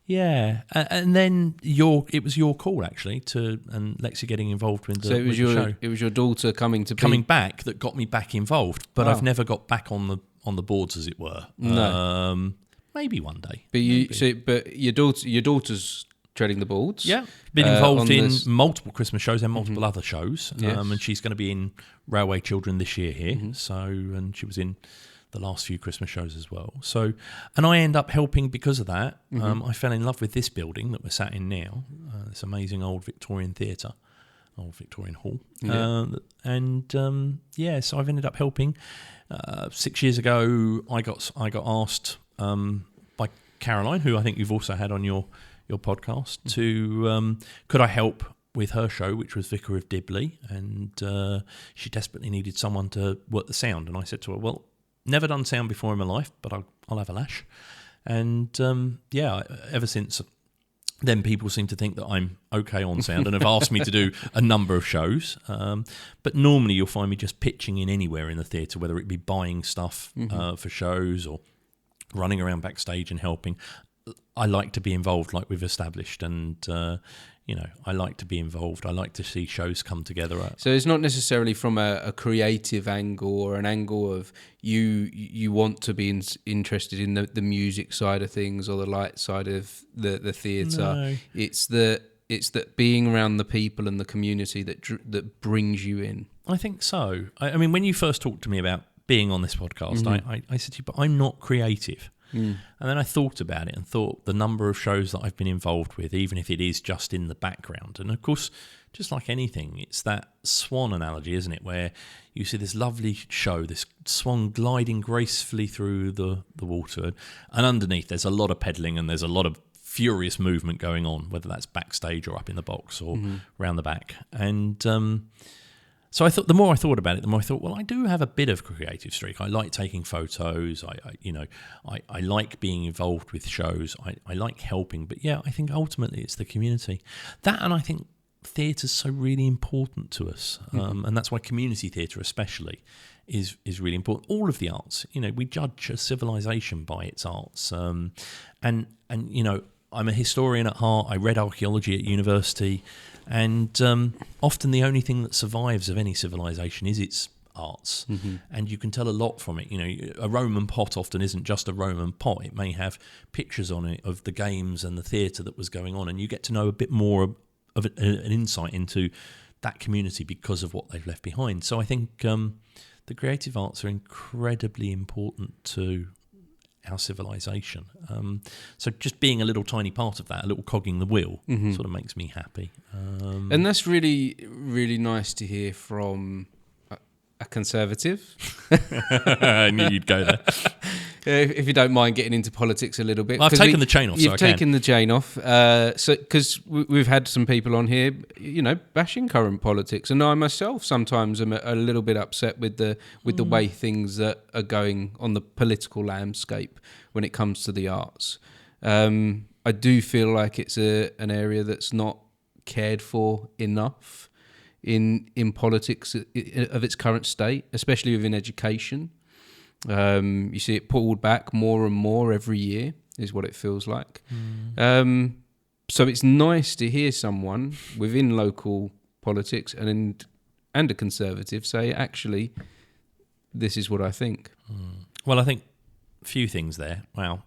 Speaker 2: and then it was your call actually and Lexi getting involved with the,
Speaker 1: so
Speaker 2: the show.
Speaker 1: It was your daughter coming
Speaker 2: back that got me back involved, but I've never got back on the boards, as it were.
Speaker 1: No.
Speaker 2: Maybe one day.
Speaker 1: But your daughter's treading the boards.
Speaker 2: Yeah, been involved in multiple Christmas shows and multiple other shows.
Speaker 1: Yes.
Speaker 2: And she's going to be in Railway Children this year here. And she was in the last few Christmas shows as well. So, and I end up helping because of that. I fell in love with this building that we're sat in now, this amazing old Victorian theatre, old Victorian hall. So I've ended up helping. 6 years ago, I got asked by Caroline, who I think you've also had on your podcast, to could I help with her show, which was Vicar of Dibley, and she desperately needed someone to work the sound. And I said to her, well, never done sound before in my life, but I'll have a lash. And ever since then, people seem to think that I'm okay on sound and have asked me to do a number of shows. But normally you'll find me just pitching in anywhere in the theatre, whether it be buying stuff for shows or running around backstage and helping. I like to be involved, like we've established, and I like to be involved. I like to see shows come together.
Speaker 1: So it's not necessarily from a creative angle or an angle of you want to be interested in the music side of things or the light side of the theatre. No. It's that being around the people and the community that brings you in.
Speaker 2: I think so. I mean, when you first talked to me about being on this podcast, I said to you, but I'm not creative. And then I thought about it and thought the number of shows that I've been involved with, even if it is just in the background. And of course, just like anything, it's that swan analogy, isn't it? Where you see this lovely show, this swan gliding gracefully through the water. And underneath, there's a lot of pedalling and there's a lot of furious movement going on, whether that's backstage or up in the box or round the back. And so I thought, the more I thought about it, the more I thought, well, I do have a bit of a creative streak. I like taking photos. I like being involved with shows. I like helping. But yeah, I think ultimately it's the community. That, and I think theatre's so really important to us. And that's why community theatre especially is really important. All of the arts, we judge a civilization by its arts. And I'm a historian at heart. I read archaeology at university. And often the only thing that survives of any civilization is its arts. And you can tell a lot from it. A Roman pot often isn't just a Roman pot. It may have pictures on it of the games and the theatre that was going on, and you get to know a bit more of an insight into that community because of what they've left behind. So I think the creative arts are incredibly important to our civilization. So just being a little tiny part of that, a little cogging the wheel, sort of makes me happy.
Speaker 1: And that's really, really nice to hear from a Conservative.
Speaker 2: I knew you'd go there.
Speaker 1: If you don't mind getting into politics a little bit.
Speaker 2: I've taken the chain off.
Speaker 1: You've taken the chain off. Because we've had some people on here, bashing current politics, and I myself sometimes am a little bit upset with the way things are going on the political landscape when it comes to the arts. I do feel like it's an area that's not cared for enough in politics of its current state, especially within education. You see it pulled back more and more every year, is what it feels like. So it's nice to hear someone within local politics and a Conservative say, actually, this is what I think.
Speaker 2: Well, I think a few things there. Wow.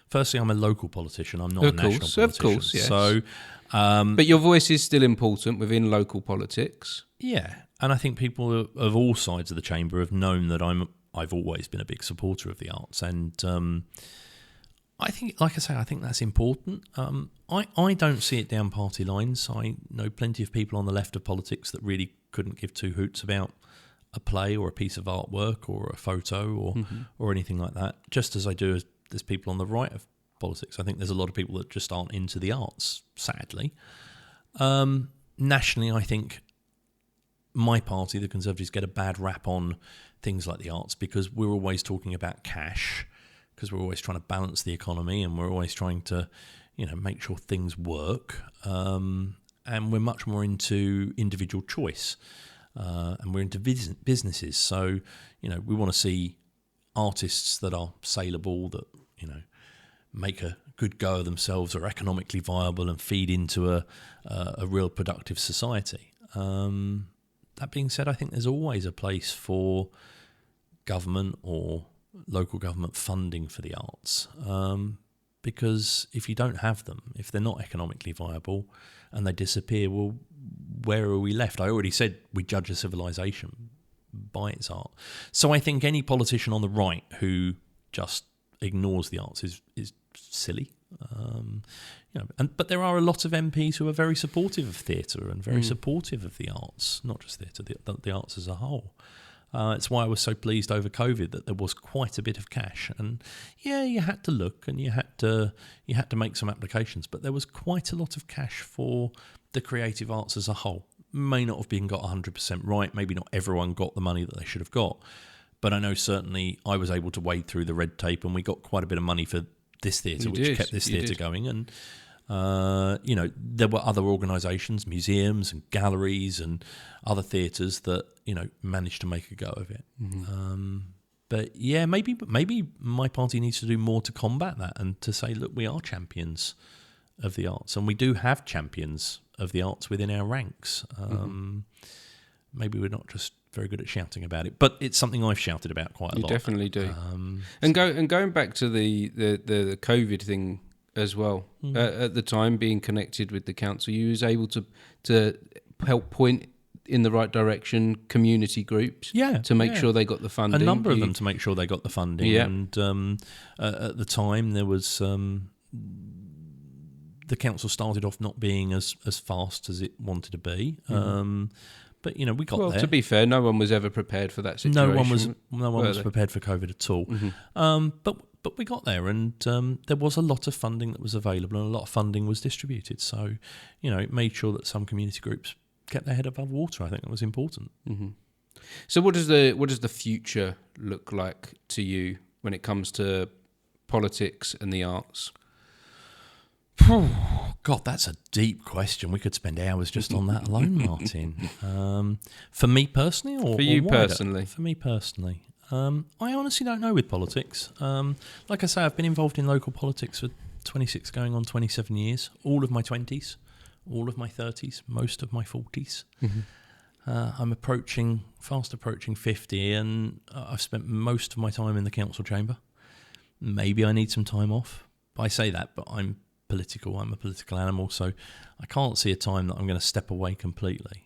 Speaker 2: Firstly, I'm a local politician. I'm not a national politician.
Speaker 1: Of course, yes.
Speaker 2: So,
Speaker 1: but your voice is still important within local politics.
Speaker 2: Yeah. And I think people of all sides of the chamber have known that I'm I've always been a big supporter of the arts, and I think, like I say, I think that's important. I don't see it down party lines. I know plenty of people on the left of politics that really couldn't give two hoots about a play or a piece of artwork or a photo or anything like that, just as I do as there's people on the right of politics. I think there's a lot of people that just aren't into the arts, sadly. Nationally, I think my party, the Conservatives, get a bad rap on things like the arts because we're always talking about cash, because we're always trying to balance the economy and we're always trying to, make sure things work. And we're much more into individual choice, and we're into businesses. So, we want to see artists that are saleable, that, make a good go of themselves, are economically viable and feed into a real productive society. That being said, I think there's always a place for government or local government funding for the arts, because if you don't have them, if they're not economically viable and they disappear, well, where are we left? I already said we judge a civilization by its art. So I think any politician on the right who just ignores the arts is silly. But there are a lot of MPs who are very supportive of theatre and very supportive of the arts, not just theatre, the arts as a whole. It's why I was so pleased over COVID that there was quite a bit of cash, and you had to look and you had to make some applications, but there was quite a lot of cash for the creative arts as a whole. May not have been got 100% right, maybe not everyone got the money that they should have got, but I know certainly I was able to wade through the red tape and we got quite a bit of money for this theatre, which kept this theatre going. And there were other organisations, museums and galleries and other theatres that managed to make a go of it. But maybe my party needs to do more to combat that and to say, look, we are champions of the arts, and we do have champions of the arts within our ranks. Maybe we're not just very good at shouting about it, but it's something I've shouted about quite a lot.
Speaker 1: You definitely do. Going back to the COVID thing as well. At the time, being connected with the council, you was able to help point in the right direction community groups to make sure they got the funding.
Speaker 2: A number of them to make sure they got the funding. And at the time, there was the council started off not being as fast as it wanted to be. But we got there. Well, to
Speaker 1: be fair, no one was ever prepared for that situation.
Speaker 2: No one was prepared for COVID at all. But we got there, and there was a lot of funding that was available, and a lot of funding was distributed. So, it made sure that some community groups kept their head above water. I think that was important.
Speaker 1: So, what does the future look like to you when it comes to politics and the arts?
Speaker 2: God, that's a deep question. We could spend hours just on that alone, Martin. For me personally, or
Speaker 1: for you
Speaker 2: or wider?
Speaker 1: Personally?
Speaker 2: For me personally, I honestly don't know with politics. Like I say, I've been involved in local politics for 26, going on 27 years. All of my 20s, all of my 30s, most of my 40s. I'm fast approaching 50, and I've spent most of my time in the council chamber. Maybe I need some time off. I say that, but I'm political. I'm a political animal, so I can't see a time that I'm going to step away completely.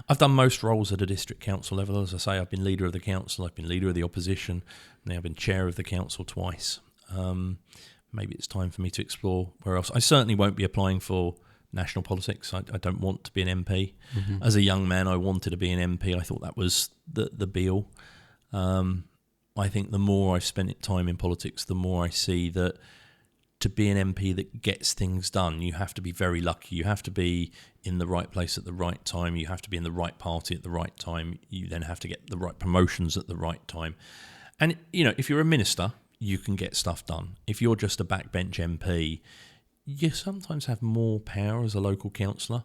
Speaker 2: I've done most roles at a district council level. As I say, I've been leader of the council, I've been leader of the opposition, now I've been chair of the council twice. Maybe it's time for me to explore where else. I certainly won't be applying for national politics. I don't want to be an MP. As a young man, I wanted to be an MP. I thought that was the be-all. I think the more I've spent time in politics, the more I see that to be an MP that gets things done, you have to be very lucky. You have to be in the right place at the right time. You have to be in the right party at the right time. You then have to get the right promotions at the right time. And, if you're a minister, you can get stuff done. If you're just a backbench MP, you sometimes have more power as a local councillor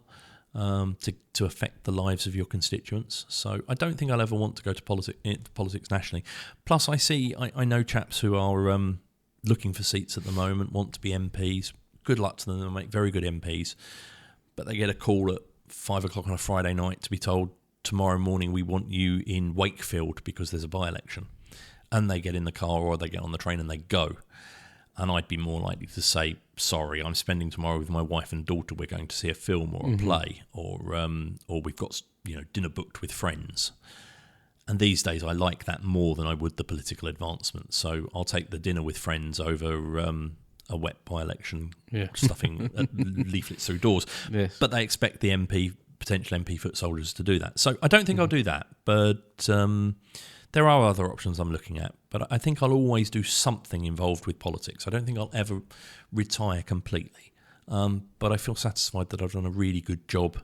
Speaker 2: to affect the lives of your constituents. So I don't think I'll ever want to go to politics nationally. Plus, I know chaps who are looking for seats at the moment, want to be MPs. Good luck to them, they'll make very good MPs. But they get a call at 5 o'clock on a Friday night to be told, tomorrow morning we want you in Wakefield because there's a by-election. And they get in the car or they get on the train and they go. And I'd be more likely to say, sorry, I'm spending tomorrow with my wife and daughter, we're going to see a film or a play, or we've got dinner booked with friends. And these days I like that more than I would the political advancement. So I'll take the dinner with friends over a wet by-election stuffing leaflets through doors.
Speaker 1: Yes.
Speaker 2: But they expect the potential MP foot soldiers to do that. So I don't think I'll do that. But there are other options I'm looking at. But I think I'll always do something involved with politics. I don't think I'll ever retire completely. But I feel satisfied that I've done a really good job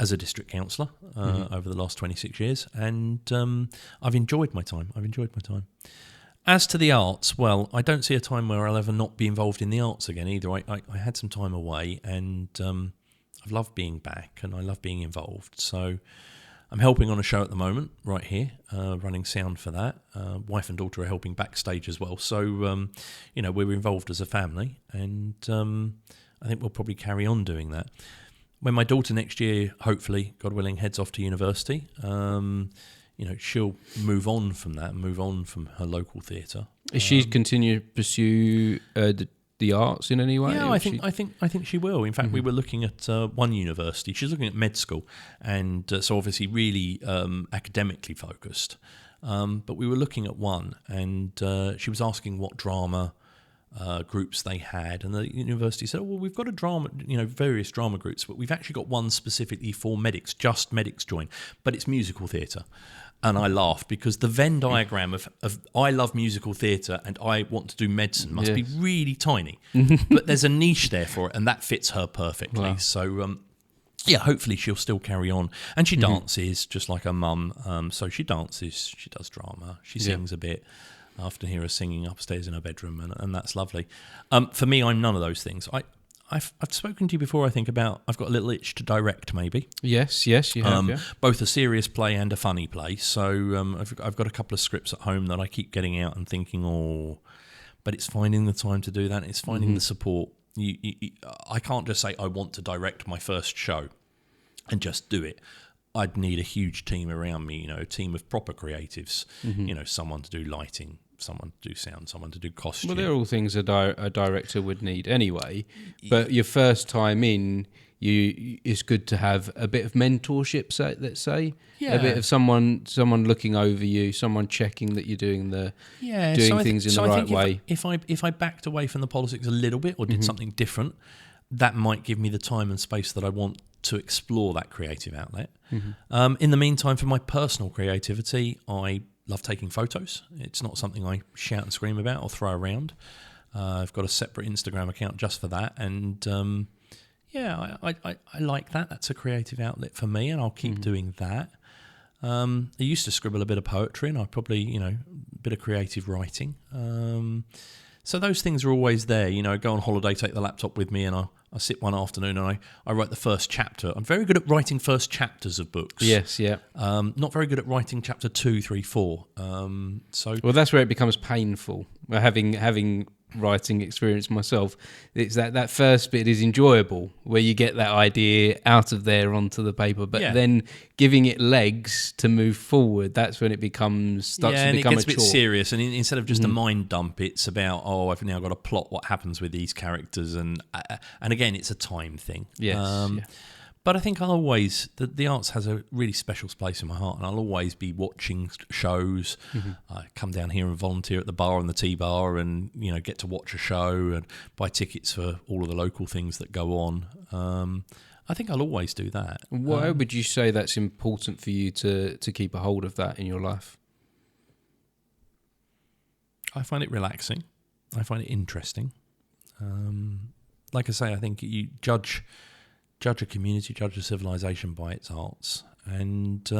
Speaker 2: as a district councillor over the last 26 years, and I've enjoyed my time. As to the arts, well, I don't see a time where I'll ever not be involved in the arts again either. I had some time away, and I've loved being back, and I love being involved. So I'm helping on a show at the moment, right here, running sound for that. Wife and daughter are helping backstage as well. So, we're involved as a family, and I think we'll probably carry on doing that. When my daughter next year, hopefully, God willing, heads off to university, she'll move on from that, move on from her local theatre.
Speaker 1: Is she continue to pursue the arts in any way?
Speaker 2: Yeah, I think she will. In fact, we were looking at one university. She's looking at med school, and so obviously really academically focused. But we were looking at one, and she was asking what drama groups they had, and the university said, well, we've got a drama, various drama groups, but we've actually got one specifically for medics, just medics join, but it's musical theatre. And I laughed because the Venn diagram of I love musical theatre and I want to do medicine must be really tiny, but there's a niche there for it, and that fits her perfectly. Wow. So hopefully she'll still carry on, and she dances just like her mum. So she dances, she does drama, she sings a bit. I often hear her singing upstairs in her bedroom, and that's lovely. For me, I'm none of those things. I've spoken to you before, I think, about I've got a little itch to direct, maybe.
Speaker 1: Yes, you have.
Speaker 2: Both a serious play and a funny play. So I've got a couple of scripts at home that I keep getting out and thinking, but it's finding the time to do that. It's finding the support. I can't just say I want to direct my first show and just do it. I'd need a huge team around me, a team of proper creatives, someone to do lighting, someone to do sound, someone to do costume.
Speaker 1: Well, they're all things a director would need anyway. But your first time in, it's good to have a bit of mentorship, let's say. Yeah. A bit of someone looking over you, someone checking that you're doing things in the right way.
Speaker 2: If I backed away from the politics a little bit or did something different, that might give me the time and space that I want to explore that creative outlet. In the meantime, for my personal creativity, I love taking photos. It's not something I shout and scream about or throw around. I've got a separate Instagram account just for that, and I like that. That's a creative outlet for me, and I'll keep doing that. I used to scribble a bit of poetry, and I probably, a bit of creative writing. So those things are always there. I go on holiday, take the laptop with me, and I sit one afternoon and I write the first chapter. I'm very good at writing first chapters of books.
Speaker 1: Yes, yeah.
Speaker 2: Not very good at writing chapter 2, 3, 4.
Speaker 1: Well, that's where it becomes painful. Having writing experience myself, it's that first bit is enjoyable, where you get that idea out of there onto the paper, but then giving it legs to move forward, that's when it starts to become a chore.
Speaker 2: And it gets a bit serious, and instead of just a mind dump, it's about, I've now got to plot what happens with these characters, and again, it's a time thing.
Speaker 1: Yes.
Speaker 2: But I think I'll always, the arts has a really special place in my heart, and I'll always be watching shows. I come down here and volunteer at the bar and the tea bar, and get to watch a show and buy tickets for all of the local things that go on. I think I'll always do that.
Speaker 1: Why would you say that's important for you to keep a hold of that in your life?
Speaker 2: I find it relaxing. I find it interesting. Like I say, I think you judge a community, judge a civilization by its arts, and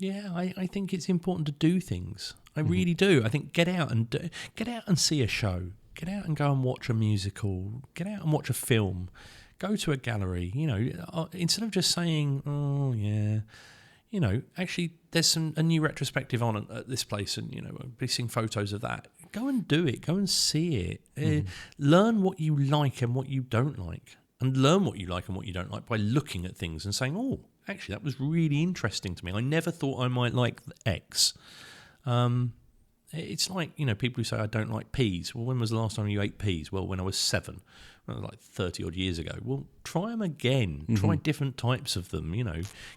Speaker 2: I think it's important to do things. I really do. I think get out and see a show, get out and go and watch a musical, get out and watch a film, go to a gallery. Instead of just saying, actually, there's a new retrospective on at this place, and I'll be seeing photos of that. Go and do it. Go and see it. Learn what you like and what you don't like, and learn what you like and what you don't like by looking at things and saying, actually, that was really interesting to me. I never thought I might like X. It's like, people who say, I don't like peas. Well, when was the last time you ate peas? Well, when I was 7. Like 30 odd years ago. Well, try them again. Try different types of them.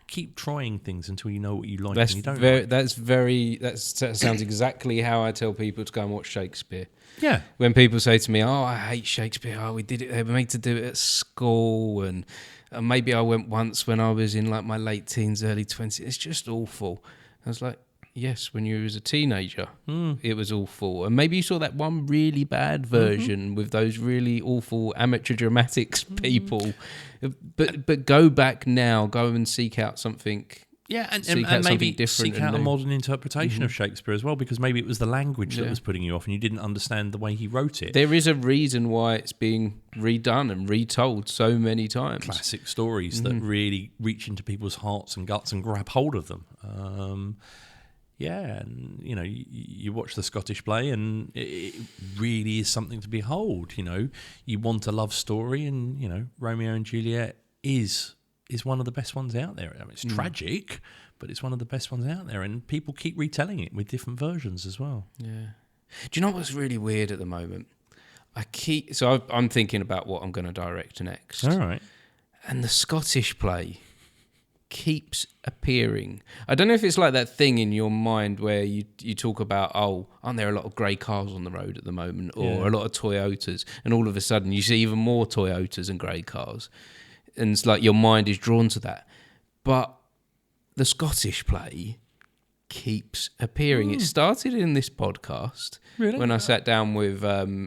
Speaker 2: Keep trying things until you know what you like and you don't like.
Speaker 1: That sounds exactly how I tell people to go and watch Shakespeare.
Speaker 2: Yeah.
Speaker 1: When people say to me, "Oh, I hate Shakespeare. Oh, we did it. They were made to do it at school, and maybe I went once when I was in like my late teens, early 20s. It's just awful." I was like, yes, when you was a teenager, it was awful. And maybe you saw that one really bad version with those really awful amateur dramatics people. But go back now, go and seek out something.
Speaker 2: Yeah, and maybe seek out a modern interpretation of Shakespeare as well, because maybe it was the language that was putting you off and you didn't understand the way he wrote it.
Speaker 1: There is a reason why it's being redone and retold so many times.
Speaker 2: Classic stories that really reach into people's hearts and guts and grab hold of them. And you watch the Scottish play, and it really is something to behold. You want a love story, and Romeo and Juliet is one of the best ones out there. I mean, it's tragic, but it's one of the best ones out there, and people keep retelling it with different versions as well.
Speaker 1: Yeah. Do you know what's really weird at the moment? I'm thinking about what I'm going to direct next.
Speaker 2: All right.
Speaker 1: And the Scottish play keeps appearing. I don't know if it's like that thing in your mind where you talk about, aren't there a lot of grey cars on the road at the moment, or a lot of Toyotas, and all of a sudden you see even more Toyotas and grey cars, and it's like your mind is drawn to that. But the Scottish play keeps appearing. It started in this podcast when I sat down with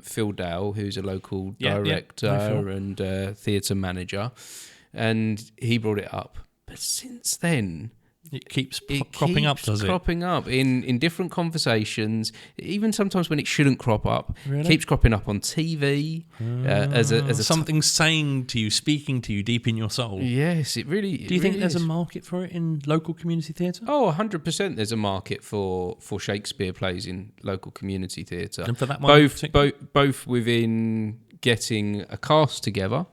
Speaker 1: Phil Dale, who's a local director and theatre manager, and he brought it up. But since then,
Speaker 2: it keeps cropping up, does it?
Speaker 1: Cropping up in different conversations, even sometimes when it shouldn't crop up.
Speaker 2: Really?
Speaker 1: It keeps cropping up on TV as a
Speaker 2: something saying to you, speaking to you deep in your soul.
Speaker 1: Yes, it really.
Speaker 2: Do you think there's a market for it in local community theatre?
Speaker 1: Oh, 100%. There's a market for Shakespeare plays in local community theatre.
Speaker 2: And for that one,
Speaker 1: both within getting a cast together.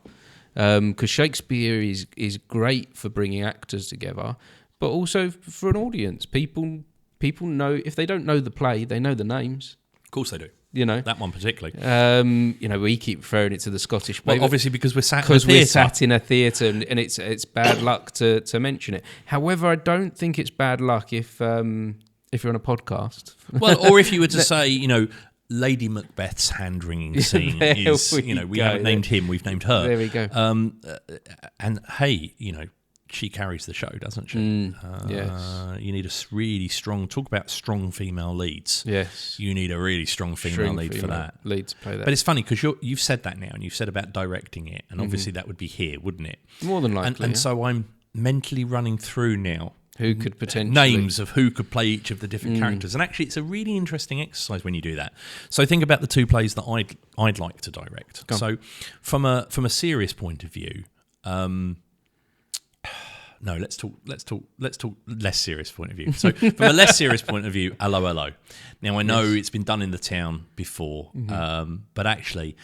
Speaker 1: Because Shakespeare is great for bringing actors together, but also for an audience. People know, if they don't know the play, they know the names.
Speaker 2: Of course they do. That one particularly.
Speaker 1: We keep referring it to the Scottish play.
Speaker 2: Well, obviously because we're sat in a
Speaker 1: theatre, and it's bad luck to mention it. However, I don't think it's bad luck if you're on a podcast.
Speaker 2: Well, or if you were to say, Lady Macbeth's hand-wringing scene is, we haven't named him, we've named her.
Speaker 1: There we go.
Speaker 2: And hey, she carries the show, doesn't she?
Speaker 1: Yes.
Speaker 2: You need a really strong, talk about strong female leads.
Speaker 1: Yes.
Speaker 2: You need a really strong female lead for that.
Speaker 1: Lead to play that.
Speaker 2: But it's funny because you've said that now, and you've said about directing it, and obviously that would be here, wouldn't it?
Speaker 1: More than likely.
Speaker 2: And so I'm mentally running through now
Speaker 1: who could potentially
Speaker 2: names of who could play each of the different characters, and actually it's a really interesting exercise when you do that. So think about the 2 plays that I'd like to direct. So from a serious point of view, let's talk less serious point of view. So from a less serious point of view, hello. Now I know it's been done in the town before, but actually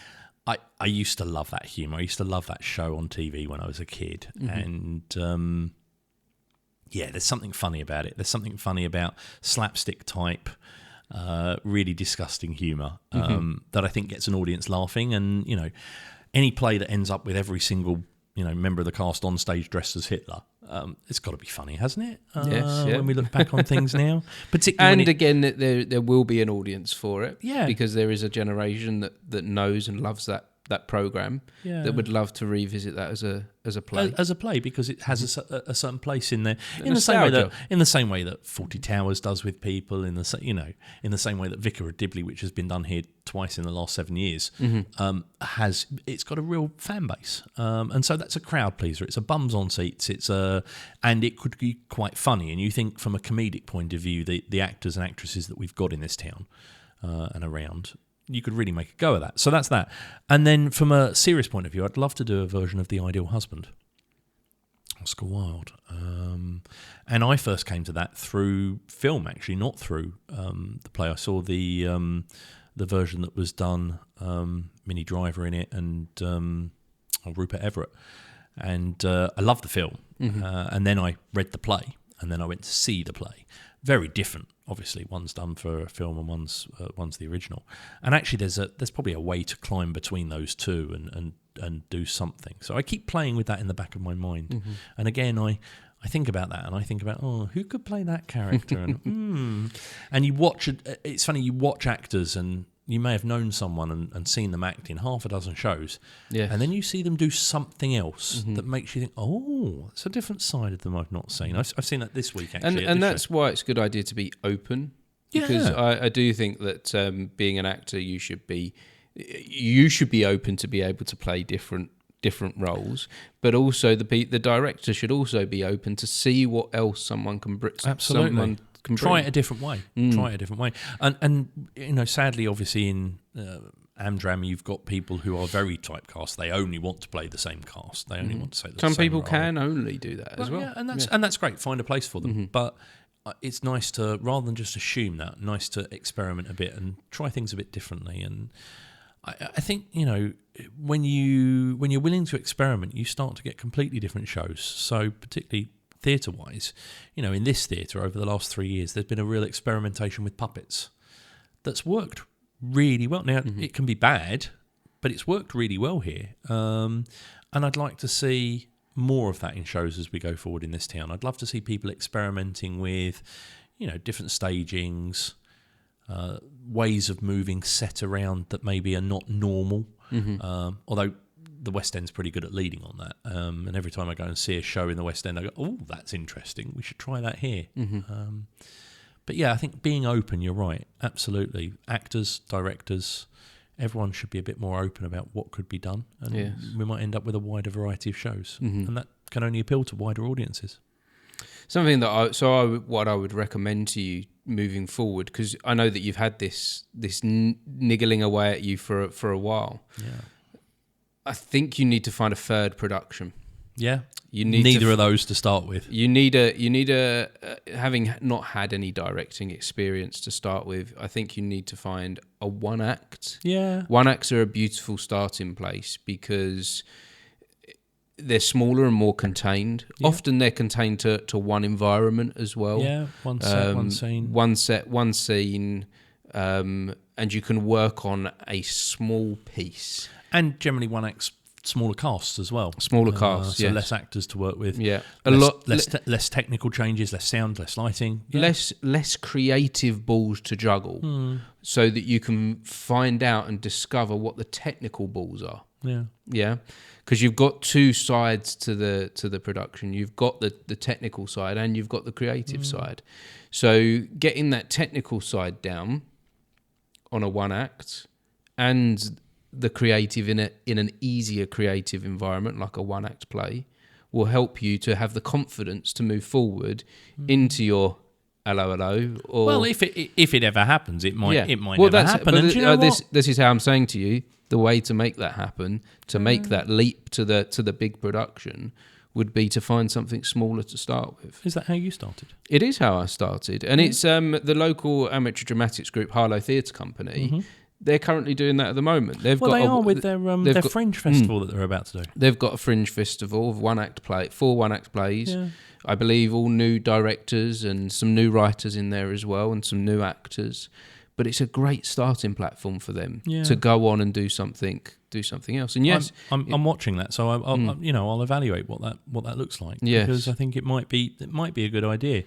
Speaker 2: I used to love that humour. I used to love that show on TV when I was a kid, and there's something funny about it. There's something funny about slapstick type, really disgusting humour that I think gets an audience laughing. And, any play that ends up with every single, member of the cast on stage dressed as Hitler, it's got to be funny, hasn't it?
Speaker 1: Yes,
Speaker 2: when we look back on things now. Particularly
Speaker 1: and again, there will be an audience for it.
Speaker 2: Yeah.
Speaker 1: Because there is a generation that knows and loves that programme that would love to revisit that as a play.
Speaker 2: As a play, because it has a certain place in there. In the same way that 40 Towers does with people, in the same way that Vicar of Dibley, which has been done here twice in the last 7 years, it's got a real fan base. And so that's a crowd pleaser. It's a bums on seats. And it could be quite funny. And you think from a comedic point of view, the actors and actresses that we've got in this town and around, you could really make a go of that. So that's that. And then from a serious point of view, I'd love to do a version of The Ideal Husband, Oscar Wilde. And I first came to that through film, actually, not through the play. I saw the version that was done, Minnie Driver in it, and Rupert Everett. And I loved the film. And then I read the play, and then I went to see the play. very different. Obviously, one's done for a film and one's the original. And actually, there's probably a way to climb between those two and do something. So I keep playing with that in the back of my mind.
Speaker 1: Mm-hmm.
Speaker 2: And again, I think about that, and I think about, who could play that character? And and you watch it. It's funny, you watch actors, and you may have known someone and seen them act in half a dozen shows, and then you see them do something else that makes you think, it's a different side of them I've not seen. I've seen that this week, actually.
Speaker 1: And that's why it's a good idea to be open, because I do think that being an actor, you should be open to be able to play different roles, but also the director should also be open to see what else someone can bring.
Speaker 2: Absolutely. Try it a different way. Try it a different way. And sadly, obviously in Amdram, you've got people who are very typecast. They only want to play the same cast. They only want to say the same
Speaker 1: Some people
Speaker 2: role.
Speaker 1: can only do that as well.
Speaker 2: Yeah, and that's great. Find a place for them. But it's nice to, rather than just assume that, nice to experiment a bit and try things a bit differently. And I think, when you're willing to experiment, you start to get completely different shows. So particularly theatre-wise, in this theatre over the last 3 years, there's been a real experimentation with puppets that's worked really well. Now, it can be bad, but it's worked really well here. And I'd like to see more of that in shows as we go forward in this town. I'd love to see people experimenting with, different stagings, ways of moving set around that maybe are not normal. Although the West End's pretty good at leading on that. And every time I go and see a show in the West End, I go, that's interesting. We should try that here. But yeah, I think being open, you're right. Absolutely. Actors, directors, everyone should be a bit more open about what could be done. And we might end up with a wider variety of shows. And that can only appeal to wider audiences.
Speaker 1: Something that what I would recommend to you moving forward, because I know that you've had this niggling away at you for a while. Yeah. I think you need to find a third production.
Speaker 2: Yeah.
Speaker 1: You need
Speaker 2: neither of those to start with.
Speaker 1: You need a having not had any directing experience to start with, I think you need to find a one act.
Speaker 2: Yeah.
Speaker 1: One acts are a beautiful starting place because they're smaller and more contained. Yeah. Often they're contained to one environment as well.
Speaker 2: Yeah, one set, one scene.
Speaker 1: One set, one scene, and you can work on a small piece.
Speaker 2: And generally one act's smaller casts as well.
Speaker 1: Smaller casts,
Speaker 2: so less actors to work with.
Speaker 1: Yeah,
Speaker 2: less technical changes, less sound, less lighting. Yeah.
Speaker 1: Less creative balls to juggle, so that you can find out and discover what the technical balls are.
Speaker 2: Yeah,
Speaker 1: yeah, because you've got two sides to the production. You've got the technical side and you've got the creative side. So getting that technical side down on a one act and the creative in an easier creative environment like a one act play will help you to have the confidence to move forward into your hello. Or,
Speaker 2: well, if it ever happens, it might never happen. And you know
Speaker 1: this is how I'm saying to you, the way to make that happen, to make that leap to the big production, would be to find something smaller to start with.
Speaker 2: Is that how you started?
Speaker 1: It is how I started, and it's the local amateur dramatics group Harlow Theatre Company. They're currently doing that at the moment.
Speaker 2: They are with their Fringe Festival that they're about to do.
Speaker 1: They've got a Fringe Festival of 4 one-act plays. Yeah. I believe all new directors and some new writers in there as well, and some new actors. But it's a great starting platform for them to go on and do something else. And yes,
Speaker 2: I'm watching that, so I'll evaluate what that looks like. Yes. Because I think it might be a good idea.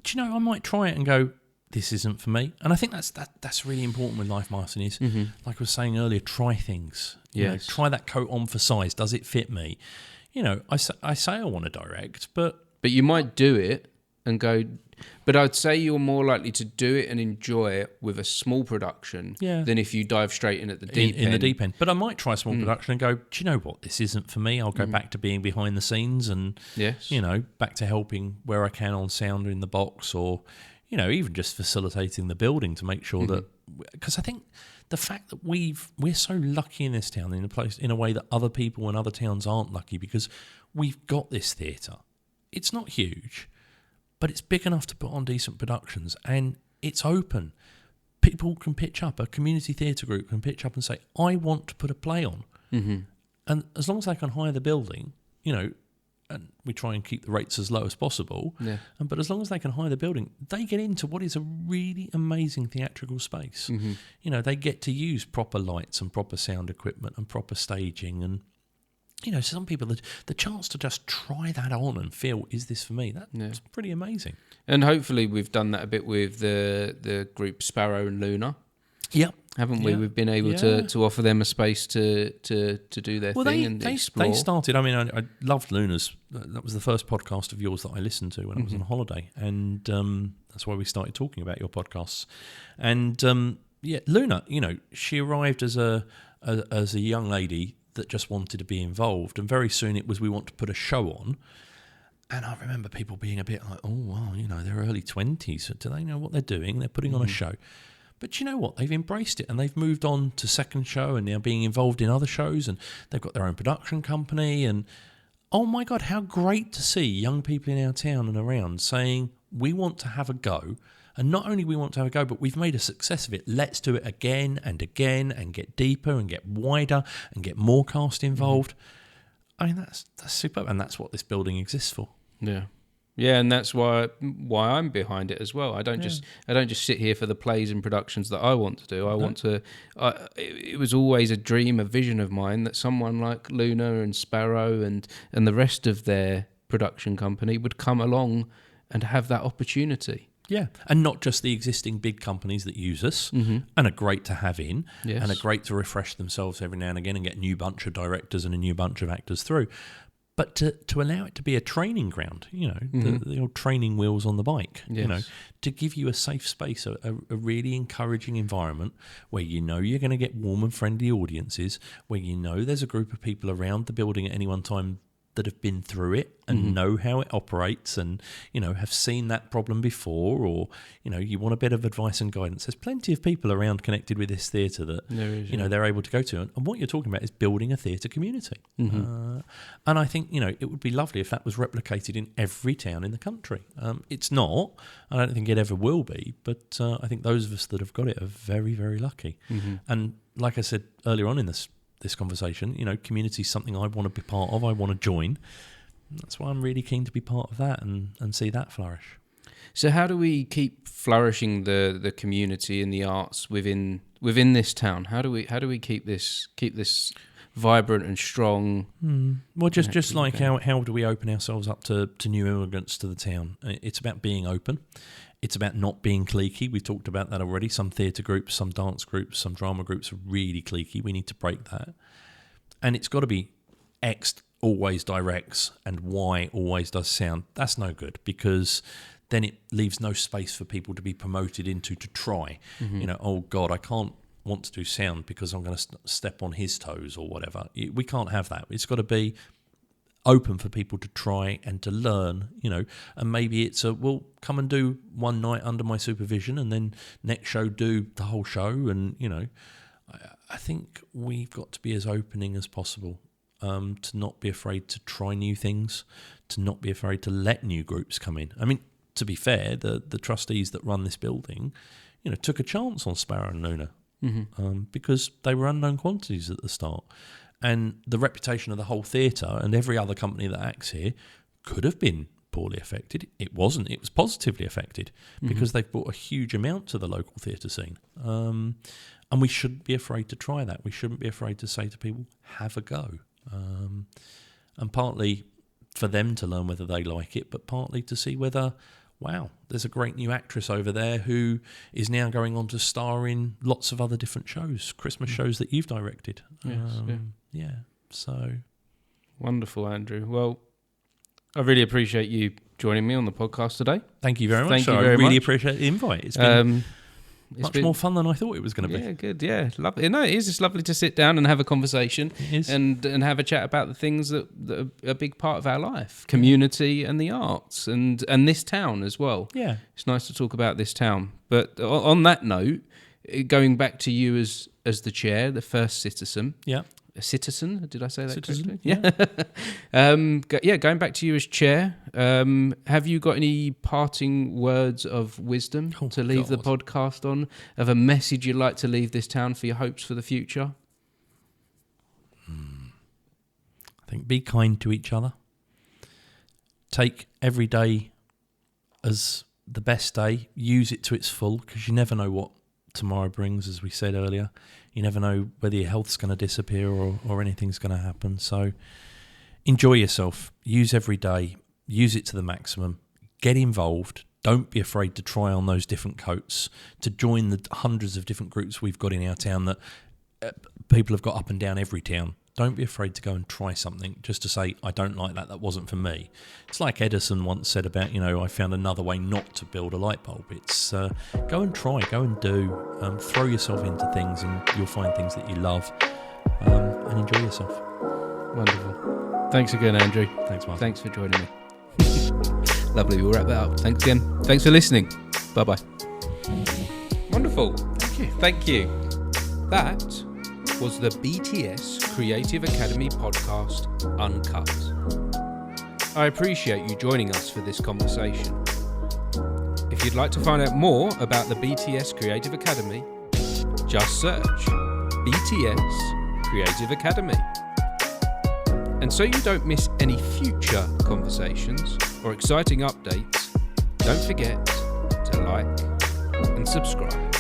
Speaker 2: Do you know, I might try it and go, this isn't for me. And I think that's really important with life, Martin, is like I was saying earlier, try things. Yes. Try that coat on for size. Does it fit me? I say I want to direct, but
Speaker 1: you might do it and go, but I'd say you're more likely to do it and enjoy it with a small production than if you dive straight in at the deep end.
Speaker 2: In the deep end. But I might try a small production and go, do you know what? This isn't for me. I'll go back to being behind the scenes and, back to helping where I can on sound or in the box, or, even just facilitating the building to make sure that, because I think the fact that we're so lucky in this town in a way that other people in other towns aren't lucky, because we've got this theatre. It's not huge, but it's big enough to put on decent productions, and it's open. People can pitch up, a community theatre group can pitch up and say, I want to put a play on. And as long as they can hire the building, and we try and keep the rates as low as possible.
Speaker 1: Yeah.
Speaker 2: But as long as they can hire the building, they get into what is a really amazing theatrical space.
Speaker 1: Mm-hmm.
Speaker 2: You know, they get to use proper lights and proper sound equipment and proper staging. And, you know, some people, the chance to just try that on and feel, is this for me? That's pretty amazing.
Speaker 1: And hopefully we've done that a bit with the group Sparrow and Luna.
Speaker 2: Yep.
Speaker 1: Haven't we? We've been able to offer them a space to do their thing and explore.
Speaker 2: They started. I mean, I loved Luna's. That was the first podcast of yours that I listened to when I was on holiday, and that's why we started talking about your podcasts. And Luna, you know, she arrived as a young lady that just wanted to be involved, and very soon it was, we want to put a show on. And I remember people being a bit like, oh, well, you know, they're early 20s. Do they know what they're doing? They're putting on a show. But you know what? They've embraced it, and they've moved on to second show and now being involved in other shows, and they've got their own production company. And oh my God, how great to see young people in our town and around saying, we want to have a go. And not only we want to have a go, but we've made a success of it. Let's do it again and again and get deeper and get wider and get more cast involved. I mean, that's superb, and that's what this building exists for.
Speaker 1: Yeah. Yeah, and that's why I'm behind it as well. I don't just sit here for the plays and productions that I want to do. I want to. It was always a dream, a vision of mine that someone like Luna and Sparrow and the rest of their production company would come along and have that opportunity.
Speaker 2: Yeah, and not just the existing big companies that use us and are great to have in and are great to refresh themselves every now and again and get a new bunch of directors and a new bunch of actors through. But to allow it to be a training ground, you know, the old training wheels on the bike, you know, to give you a safe space, a really encouraging environment where you know you're going to get warm and friendly audiences, where you know there's a group of people around the building at any one time that have been through it and know how it operates and, you know, have seen that problem before, or, you know, you want a bit of advice and guidance. There's plenty of people around connected with this theatre that, you know, they're able to go to. And what you're talking about is building a theatre community. And I think, you know, it would be lovely if that was replicated in every town in the country. It's not. I don't think it ever will be. But I think those of us that have got it are very, very lucky. And like I said earlier on in this conversation, you know, community is something I want to be part of, I want to join. That's why I'm really keen to be part of that and see that flourish.
Speaker 1: So how do we keep flourishing the community and the arts within this town? How do we keep this vibrant and strong?
Speaker 2: Well, just like how do we open ourselves up to new immigrants to the town? It's about being open. It's about not being cliquey. We've talked about that already. Some theatre groups, some dance groups, some drama groups are really cliquey. We need to break that. And it's got to be X always directs and Y always does sound. That's no good, because then it leaves no space for people to be promoted into to try. You know, oh God, I can't want to do sound because I'm going to step on his toes or whatever. We can't have that. It's got to be open for people to try and to learn, you know, and maybe it's come and do one night under my supervision and then next show do the whole show. And, you know, I think we've got to be as opening as possible, to not be afraid to try new things, to not be afraid to let new groups come in. I mean, to be fair, the trustees that run this building, you know, took a chance on Sparrow and Luna because they were unknown quantities at the start. And the reputation of the whole theatre and every other company that acts here could have been poorly affected. It wasn't. It was positively affected because they've brought a huge amount to the local theatre scene. And we shouldn't be afraid to try that. We shouldn't be afraid to say to people, have a go. And partly for them to learn whether they like it, but partly to see whether, wow, there's a great new actress over there who is now going on to star in lots of other different shows, Christmas shows that you've directed. Yeah, so...
Speaker 1: Wonderful, Andrew. Well, I really appreciate you joining me on the podcast today.
Speaker 2: Thank you very much. I really appreciate the invite. It's been much more fun than I thought it was going to be.
Speaker 1: Yeah, good. Yeah, lovely. No, it is. It's lovely to sit down and have a conversation and have a chat about the things that are a big part of our life, community and the arts and this town as well.
Speaker 2: Yeah,
Speaker 1: it's nice to talk about this town. But on that note, going back to you as the chair, the first citizen.
Speaker 2: Yeah.
Speaker 1: A citizen? Did I say that
Speaker 2: citizen,
Speaker 1: correctly? Yeah. Going back to you as chair, have you got any parting words of wisdom to leave the podcast on, of a message you'd like to leave this town for your hopes for the future?
Speaker 2: I think be kind to each other. take every day as the best day. Use it to its full, because you never know what tomorrow brings, as we said earlier. You never know whether your health's going to disappear or anything's going to happen. So enjoy yourself. Use every day. Use it to the maximum. Get involved. Don't be afraid to try on those different coats, to join the hundreds of different groups we've got in our town that people have got up and down every town. Don't be afraid to go and try something, just to say, I don't like that wasn't for me. It's like Edison once said about, I found another way not to build a light bulb. It's go and try, go and do, throw yourself into things, and you'll find things that you love, and enjoy yourself.
Speaker 1: Wonderful. Thanks again, Andrew.
Speaker 2: Thanks, Mark.
Speaker 1: Thanks for joining me. Lovely, we'll wrap that up. Thanks again. Thanks for listening. Bye-bye. Wonderful. Thank you. That was the BTS Creative Academy podcast, Uncut. I appreciate you joining us for this conversation. If you'd like to find out more about the BTS Creative Academy, just search BTS Creative Academy. And so you don't miss any future conversations or exciting updates, don't forget to like and subscribe.